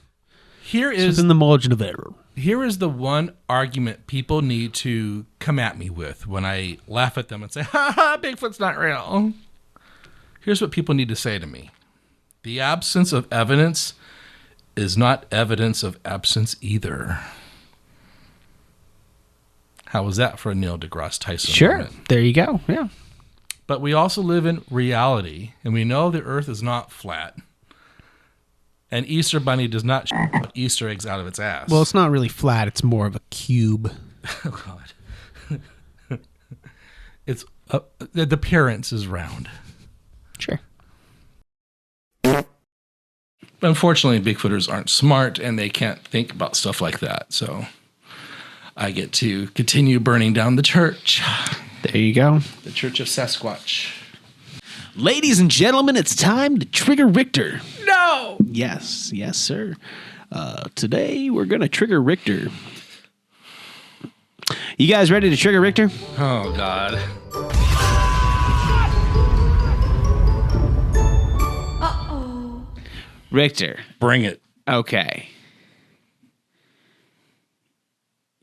Here is within the margin of error. Here is the one argument people need to come at me with when I laugh at them and say, ha ha, Bigfoot's not real. Here's what people need to say to me. The absence of evidence is not evidence of absence either. How was that for a Neil deGrasse Tyson Sure. moment? There you go. Yeah. But we also live in reality, and we know the earth is not flat. And Easter Bunny does not shoot Easter eggs out of its ass. Well, it's not really flat. It's more of a cube. Oh, God. It's the appearance is round. Sure. Unfortunately, Bigfooters aren't smart, and they can't think about stuff like that. So I get to continue burning down the church. There you go. The Church of Sasquatch. Ladies and gentlemen, it's time to Trigger Rictor. No! Yes, sir. Today, we're going to Trigger Rictor. You guys ready to Trigger Rictor? Oh, God. Uh-oh. Rictor. Bring it. Okay.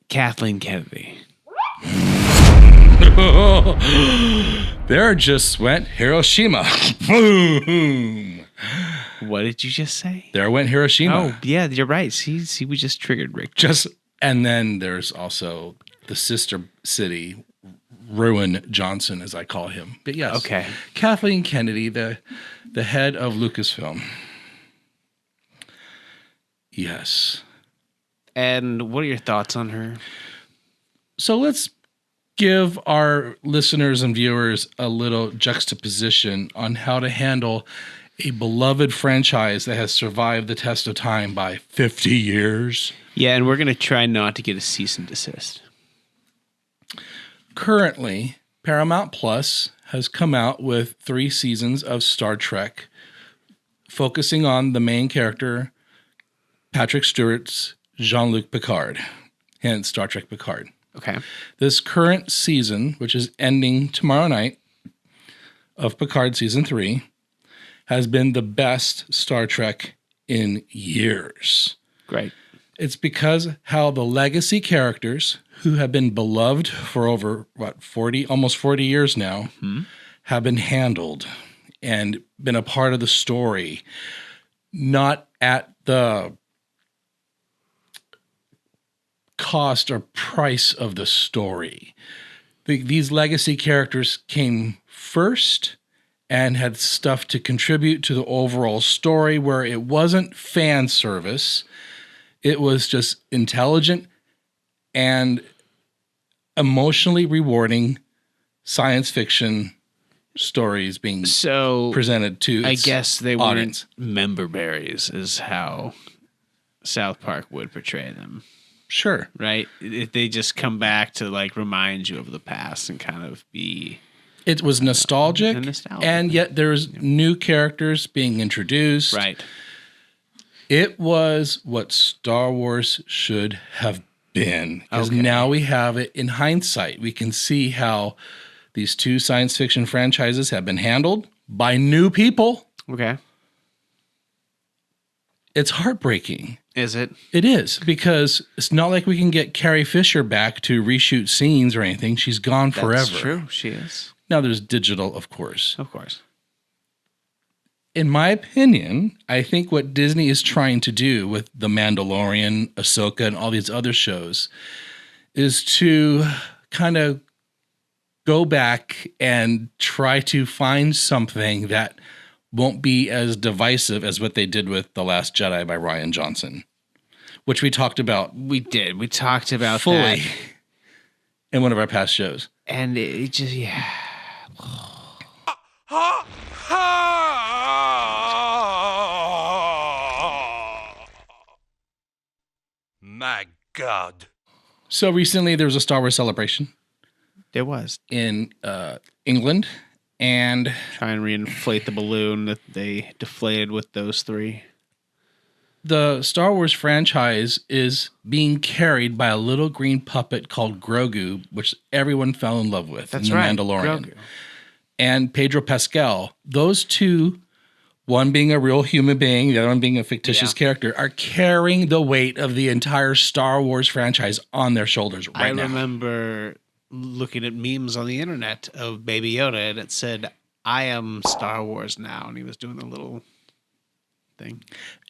Kathleen Kennedy. There just went Hiroshima. Boom. What did you just say? There went Hiroshima. Oh, yeah, you're right. See, we just triggered Rick. And then there's also the sister city, Rian Johnson, as I call him. But yes, okay. Kathleen Kennedy, the head of Lucasfilm. Yes. And what are your thoughts on her? So let's give our listeners and viewers a little juxtaposition on how to handle a beloved franchise that has survived the test of time by 50 years. Yeah, and we're going to try not to get a cease and desist. Currently, Paramount Plus has come out with 3 seasons of Star Trek, focusing on the main character, Patrick Stewart's Jean-Luc Picard, hence Star Trek Picard. Okay. This current season, which is ending tomorrow night, of Picard Season 3, has been the best Star Trek in years. Great. It's because how the legacy characters, who have been beloved for over, almost 40 years now, have been handled and been a part of the story, not at the cost or price of the story. These legacy characters came first and had stuff to contribute to the overall story where it wasn't fan service. It was just intelligent and emotionally rewarding science fiction stories being presented to its I guess they audience. weren't member berries is how South Park would portray them. Sure. Right? They just come back to like remind you of the past and kind of be... It was nostalgic, and yet there's new characters being introduced. Right. It was what Star Wars should have been. Because now we have it in hindsight. We can see how these 2 science fiction franchises have been handled by new people. Okay. It's heartbreaking. Is it? It is, because it's not like we can get Carrie Fisher back to reshoot scenes or anything. She's gone forever. That's true. She is. Now there's digital, of course. Of course. In my opinion, I think what Disney is trying to do with The Mandalorian, Ahsoka, and all these other shows is to kind of go back and try to find something that won't be as divisive as what they did with The Last Jedi by Rian Johnson, which we talked about. We did. We talked about fully that in one of our past shows. And it just, yeah. My God. So recently there was a Star Wars celebration. There was. In England. And try and reinflate the balloon that they deflated with those three. The Star Wars franchise is being carried by a little green puppet called Grogu, which everyone fell in love with in The Mandalorian. Grogu. And Pedro Pascal. Those two, one being a real human being, the other one being a fictitious character, are carrying the weight of the entire Star Wars franchise on their shoulders right now. I remember looking at memes on the internet of Baby Yoda, and it said, "I am Star Wars now," and he was doing the little thing.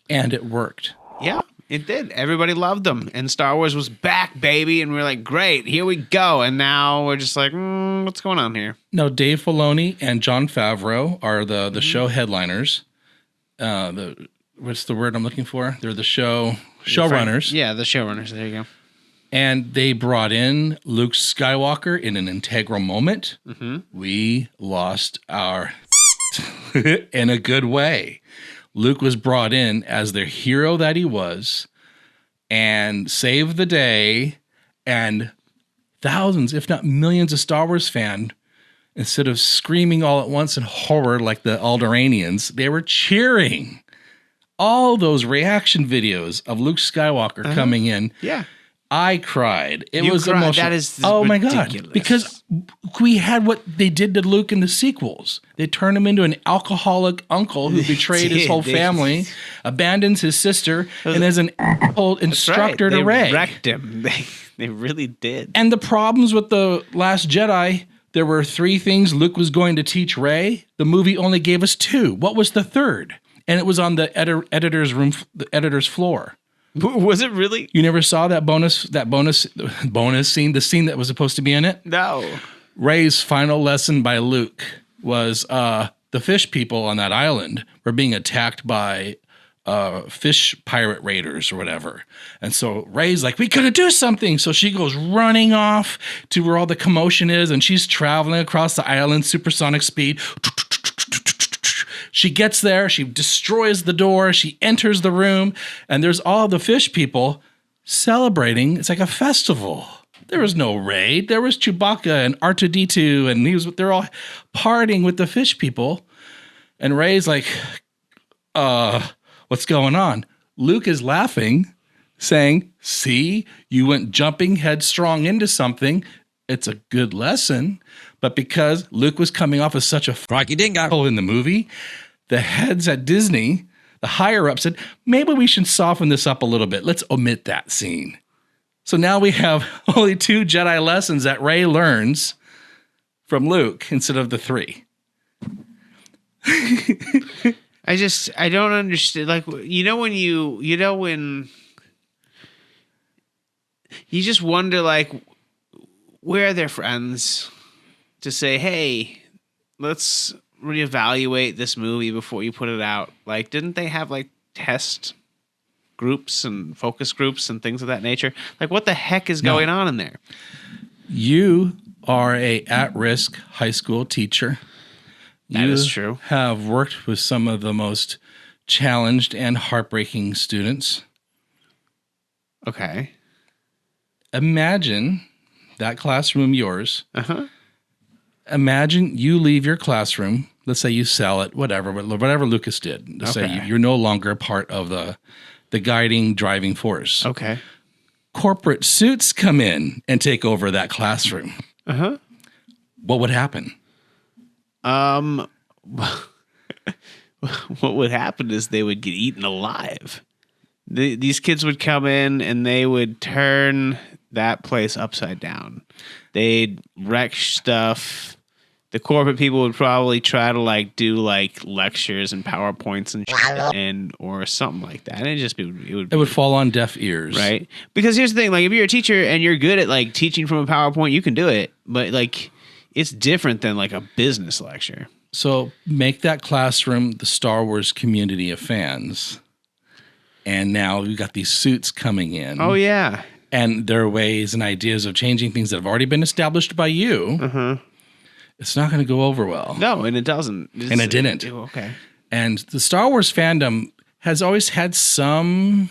And it worked. Yeah, it did. Everybody loved them, and Star Wars was back, baby, and we were like, great, here we go. And now we're just like, what's going on here? No, Dave Filoni and Jon Favreau are the show headliners. What's the word I'm looking for? They're the showrunners. Yeah, the showrunners. There you go. And they brought in Luke Skywalker in an integral moment. Mm-hmm. We lost our in a good way. Luke was brought in as the hero that he was and saved the day. And thousands, if not millions of Star Wars fans, instead of screaming all at once in horror like the Alderanians, they were cheering. All those reaction videos of Luke Skywalker coming in. Yeah. I cried. It You was cried. emotional. That is oh my ridiculous. God. Because we had what they did to Luke in the sequels. They turned him into an alcoholic uncle who betrayed his whole family, abandons his sister, and is an asshole instructor to Rey. They wrecked him. They really did. And the problems with The Last Jedi, there were 3 things Luke was going to teach Rey. The movie only gave us 2. What was the third? And it was on the editor's room, the editor's floor. Was it really? You never saw that bonus scene, the scene that was supposed to be in it? No. Rey's final lesson by Luke was the fish people on that island were being attacked by fish pirate raiders or whatever. And so Rey's like, we gotta do something. So she goes running off to where all the commotion is, and she's traveling across the island, supersonic speed. She gets there, she destroys the door, she enters the room, and there's all the fish people celebrating. It's like a festival. There was no raid. There was Chewbacca and R2-D2, and they're all partying with the fish people. And Rey's like, what's going on? Luke is laughing, saying, see, you went jumping headstrong into something. It's a good lesson. But because Luke was coming off as such a crikey dingo in the movie, the heads at Disney, the higher up, said, maybe we should soften this up a little bit. Let's omit that scene. So now we have only 2 Jedi lessons that Rey learns from Luke instead of the 3. I don't understand. Like, when you just wonder, like, where are their friends to say, hey, let's reevaluate this movie before you put it out? Like, didn't they have like test groups and focus groups and things of that nature? Like, what the heck is going on in there? You are a at-risk high school teacher. That is true. Have worked with some of the most challenged and heartbreaking students. Okay. Imagine that classroom yours. Uh-huh. Imagine you leave your classroom. Let's say you sell it, whatever Lucas did. Let's say you're no longer a part of the guiding, driving force. Okay. Corporate suits come in and take over that classroom. Uh-huh. What would happen? What would happen is they would get eaten alive. These kids would come in and they would turn that place upside down. They'd wreck stuff, The corporate people would probably try to like do like lectures and PowerPoints and or something like that. And it would fall on deaf ears. Right? Because here's the thing, like if you're a teacher and you're good at like teaching from a PowerPoint, you can do it. But like it's different than like a business lecture. So make that classroom the Star Wars community of fans. And now we've got these suits coming in. Oh, yeah. And their ways and ideas of changing things that have already been established by you. Uh-huh. It's not going to go over well. No, and it doesn't. And it didn't. Okay. And the Star Wars fandom has always had some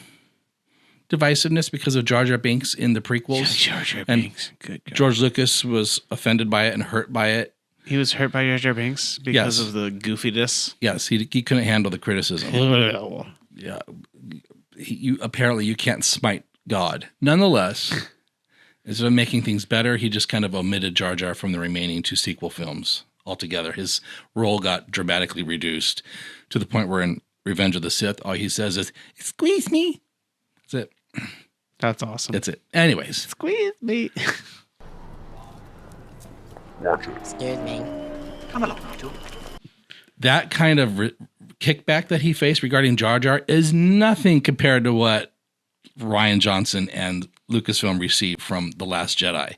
divisiveness because of Jar Jar Binks in the prequels. Jar Jar Binks. Good God. George Lucas was offended by it and hurt by it. He was hurt by Jar Jar Binks because of the goofiness? Yes, he couldn't handle the criticism. Yeah. Apparently you can't smite God. Nonetheless, instead of making things better, he just kind of omitted Jar Jar from the remaining 2 sequel films altogether. His role got dramatically reduced to the point where in Revenge of the Sith, all he says is, "Squeeze me." That's it. That's awesome. That's it. Anyways. Squeeze me. Watch it. Excuse me. Come along, you two. That kind of kickback that he faced regarding Jar Jar is nothing compared to what Rian Johnson and Lucasfilm received from The Last Jedi.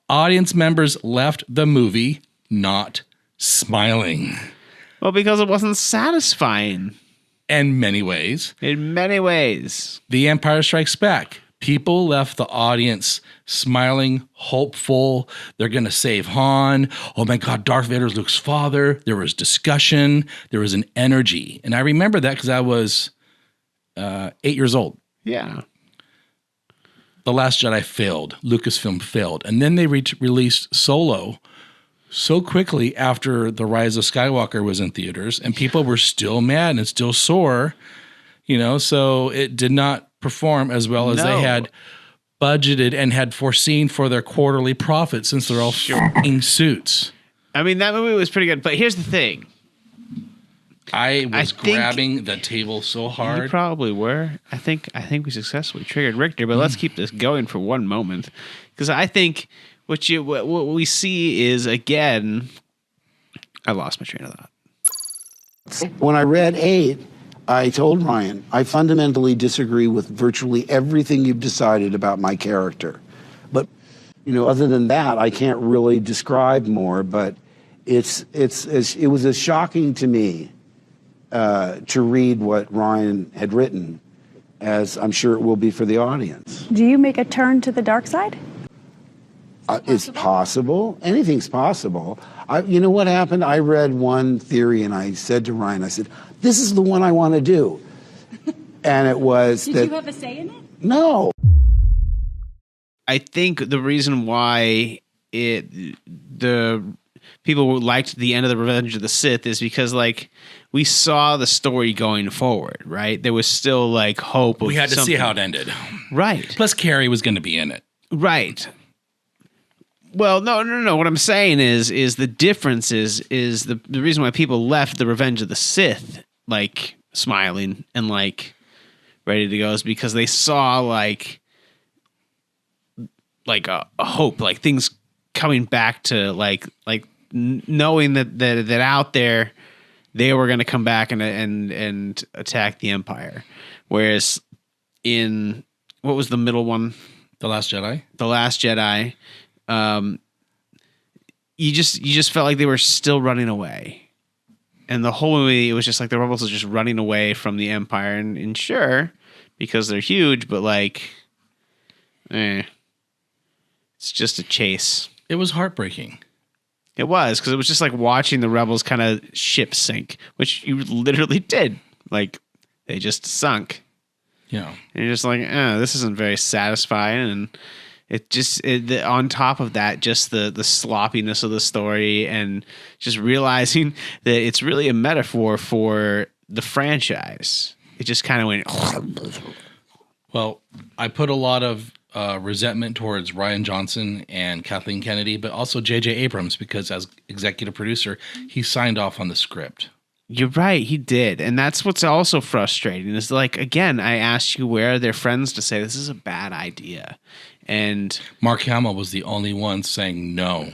Audience members left the movie not smiling. Well, because it wasn't satisfying. In many ways. In many ways. The Empire Strikes Back. People left the audience smiling, hopeful. They're going to save Han. Oh my God, Darth Vader's Luke's father. There was discussion. There was an energy. And I remember that because I was 8 years old. Yeah. The Last Jedi failed. Lucasfilm failed. And then they released Solo so quickly after The Rise of Skywalker was in theaters, and people were still mad and still sore, so it did not perform as well as they had budgeted and had foreseen for their quarterly profit, since they're all f***ing suits. I mean, that movie was pretty good, but here's the thing. I was grabbing the table so hard. You probably were. I think we successfully triggered Rictor, but let's keep this going for one moment, because I think what we see is, again, I lost my train of thought. When I read 8, I told Ryan, I fundamentally disagree with virtually everything you've decided about my character. But, other than that, I can't really describe more, but it was as shocking to me to read what Ryan had written as I'm sure it will be for the audience. Do you make a turn to the dark side? It's possible. Anything's possible. You know what happened? I read one theory and I said to Ryan, I said, this is the one I want to do. And it was Did you have a say in it? No. I think the reason why the people liked the end of the Revenge of the Sith is because, like, we saw the story going forward, right? There was still, like, hope. We had to see how it ended. Right. Plus, Carrie was going to be in it. Right. Well, no. What I'm saying is the difference is the reason why people left the Revenge of the Sith, like, smiling and, like, ready to go is because they saw, like a hope, like things coming back to, like knowing that out there they were going to come back and attack the Empire. Whereas in, what was the middle one? The Last Jedi. The Last Jedi. You just felt like they were still running away. And the whole movie, it was just like the rebels are just running away from the Empire. And sure, because they're huge, but like, it's just a chase. It was heartbreaking. It was, because it was just like watching the rebels kind of ship sink, which you literally did. Like, they just sunk. Yeah. And you're just like, this isn't very satisfying. And it just, on top of that, just the sloppiness of the story and just realizing that it's really a metaphor for the franchise. It just kind of went. Well, I put a lot of resentment towards Rian Johnson and Kathleen Kennedy, but also J.J. Abrams, because as executive producer, he signed off on the script. You're right, he did. And that's what's also frustrating is, like, again, I asked you where are their friends to say this is a bad idea. And Mark Hamill was the only one saying no.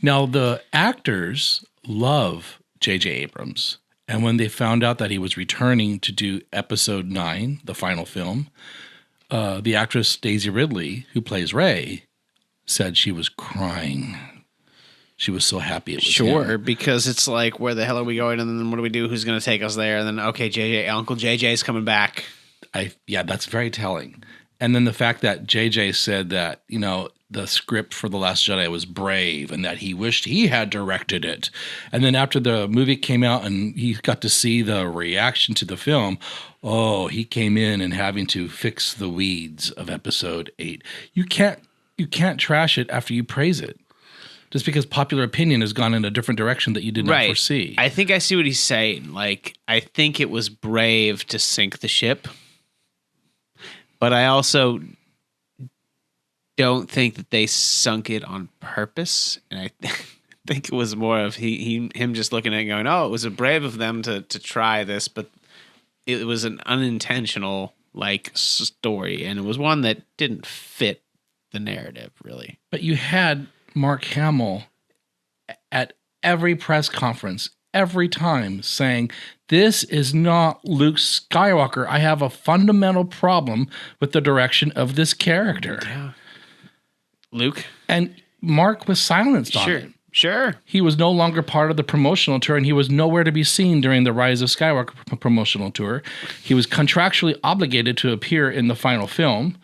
Now, the actors love J.J. Abrams. And when they found out that he was returning to do episode 9, the final film, the actress Daisy Ridley, who plays Rey, said she was crying. She was so happy it was him. Because it's like, where the hell are we going? And then what do we do? Who's going to take us there? And then, okay, Uncle JJ's coming back. Yeah, that's very telling. And then the fact that JJ said that, you know, the script for The Last Jedi was brave and that he wished he had directed it. And then after the movie came out and he got to see the reaction to the film, he came in and having to fix the weeds of episode 8. You can't trash it after you praise it. Just because popular opinion has gone in a different direction that you did not foresee. I think I see what he's saying. Like, I think it was brave to sink the ship. But I also don't think that they sunk it on purpose. And I think it was more of him just looking at it and going, oh, it was brave of them to try this, but it was an unintentional story. And it was one that didn't fit the narrative, really. But you had Mark Hamill at every press conference, every time saying, this is not Luke Skywalker. I have a fundamental problem with the direction of this character. Yeah. Luke. And Mark was silenced on it. Sure. He was no longer part of the promotional tour, and he was nowhere to be seen during the Rise of Skywalker promotional tour. He was contractually obligated to appear in the final film,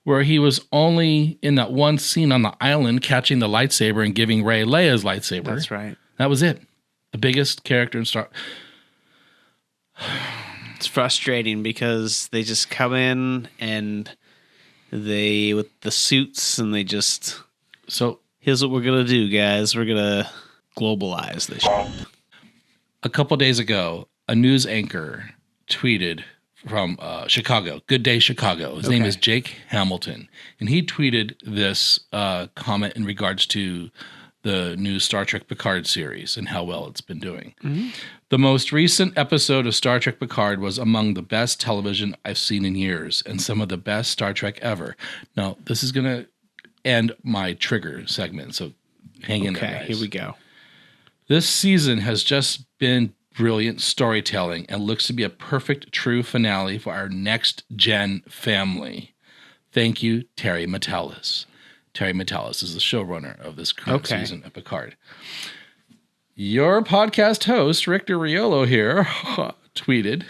where he was only in that one scene on the island catching the lightsaber and giving Rey Leia's lightsaber. That's right. That was it. The biggest character in Star... It's frustrating because they just come in and they, with the suits, and they just... So, here's what we're going to do, guys. We're going to globalize this shit. A couple days ago, a news anchor tweeted from Chicago, Good Day Chicago. His name is Jake Hamilton. And he tweeted this comment in regards to the new Star Trek Picard series and how well it's been doing. Mm-hmm. The most recent episode of Star Trek Picard was among the best television I've seen in years and some of the best Star Trek ever. Now, this is going to end my trigger segment, so hang in there, guys. Okay, here we go. This season has just been brilliant storytelling and looks to be a perfect true finale for our next gen family. Thank you, Terry Matalas. Terry Matalas is the showrunner of this current season of Picard. Your podcast host, Richter Riolo here, tweeted,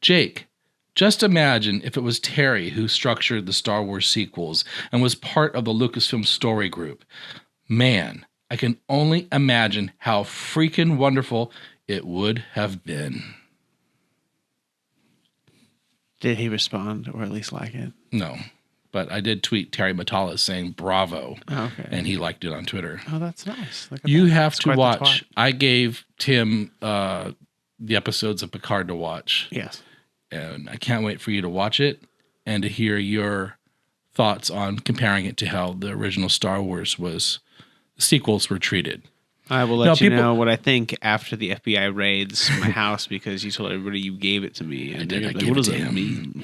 Jake, just imagine if it was Terry who structured the Star Wars sequels and was part of the Lucasfilm story group. Man, I can only imagine how freaking wonderful it would have been. Did he respond or at least like it? No, but I did tweet Terry Matalas saying bravo, and he liked it on Twitter. Oh, that's nice. Look at You that. have That's to quite the watch. twat. I gave Tim the episodes of Picard to watch. Yes. And I can't wait for you to watch it and to hear your thoughts on comparing it to how the original Star Wars was, the sequels were treated. I will let you know what I think after the FBI raids my house because you told everybody you gave it to me. And I did. I like, gave what it does to that him. mean?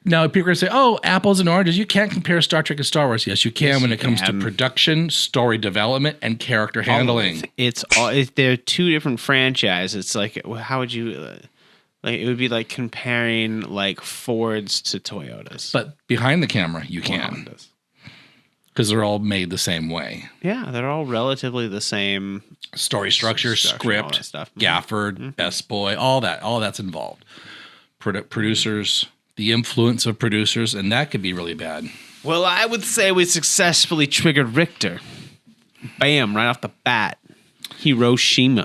Now, people are going to say, oh, apples and oranges. You can't compare Star Trek and Star Wars. Yes, you can Yes, when you it comes to can. production, story development, and character handling. They're two different franchises. It's like, how would you... it would be like comparing like Fords to Toyotas. But behind the camera, you can. Because they're all made the same way. Yeah, they're all relatively the same. Story structure, all script, that stuff. Gafford, Best Boy, all that's involved. Producers, the influence of producers, and that could be really bad. Well, I would say we successfully triggered Rictor. Bam, right off the bat. Hiroshima.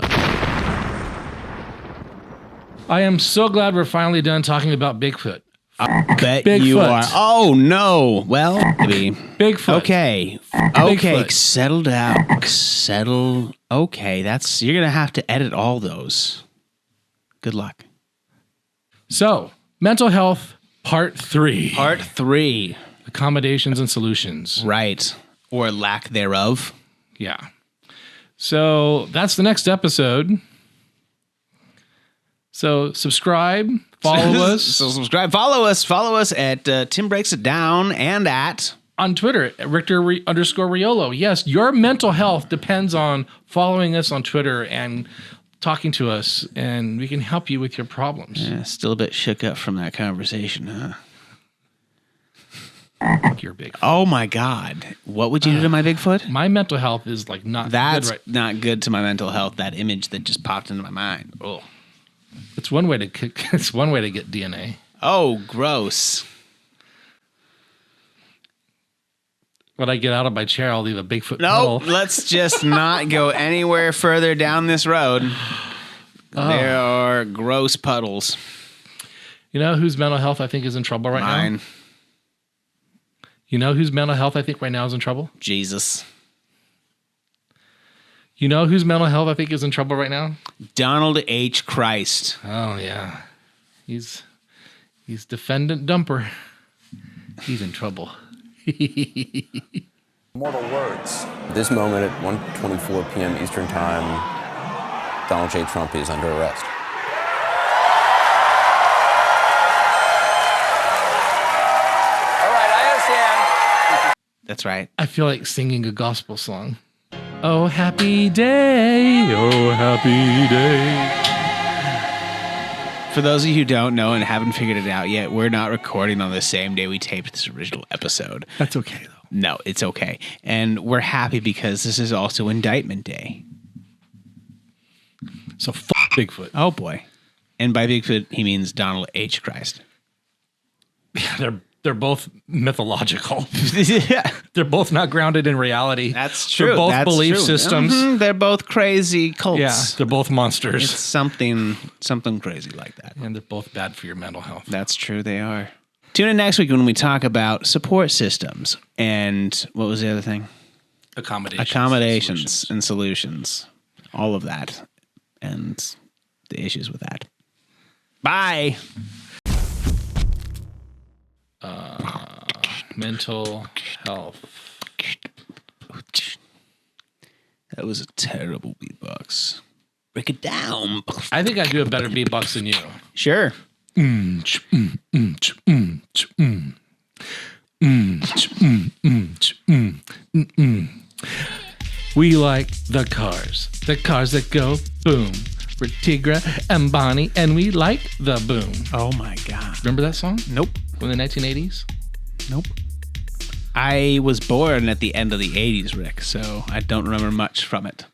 I am so glad we're finally done talking about Bigfoot. I bet Bigfoot. you are. Oh, no. Well, maybe. Bigfoot. Okay. Bigfoot. Settle down. Okay, you're going to have to edit all those. Good luck. So, mental health, part 3. Part 3. Accommodations and solutions. Right. Or lack thereof. Yeah. So, that's the next episode. So, subscribe, follow us. So, subscribe, follow us at Tim Breaks It Down and at on Twitter, Richter_Riolo. Yes, your mental health depends on following us on Twitter and talking to us, and we can help you with your problems. Yeah, still a bit shook up from that conversation, huh? Your Bigfoot. Oh my God! What would you do to my Bigfoot? My mental health is like not. That's good not good to my mental health. That image that just popped into my mind. Oh, it's one way to it's one way to get DNA. Oh, gross! When I get out of my chair, I'll leave a Bigfoot. No, puddle. let's just not go anywhere further down this road. There are gross puddles. You know whose mental health I think is in trouble right now? Mine. You know whose mental health I think right now is in trouble? Jesus. You know whose mental health I think is in trouble right now? Donald H. Christ. Oh yeah, he's defendant dumper. He's in trouble. Mortal words. This moment at 1:24 p.m. Eastern Time, Donald J. Trump is under arrest. That's right. I feel like singing a gospel song. Oh, happy day. Oh, happy day. For those of you who don't know and haven't figured it out yet, we're not recording on the same day we taped this original episode. That's okay, though. No, it's okay. And we're happy because this is also Indictment Day. So, Bigfoot. Oh, boy. And by Bigfoot, he means Donald H. Christ. Yeah, they're both mythological. Yeah. They're both not grounded in reality. That's true. They're both That's belief true. systems. Mm-hmm. They're both crazy cults. Yeah, they're both monsters. It's something crazy like that. And they're both bad for your mental health. That's true, they are. Tune in next week when we talk about support systems and what was the other thing? Accommodations and solutions. All of that. And the issues with that. Bye. Mental health. That was a terrible beatbox. Break it down. I think I do a better beatbox than you. Sure. We like the cars that go boom. We're Tigra and Bonnie, and we like the boom. Oh my God. Remember that song? Nope. From the 1980s? Nope. I was born at the end of the 80s, Rick, so I don't remember much from it.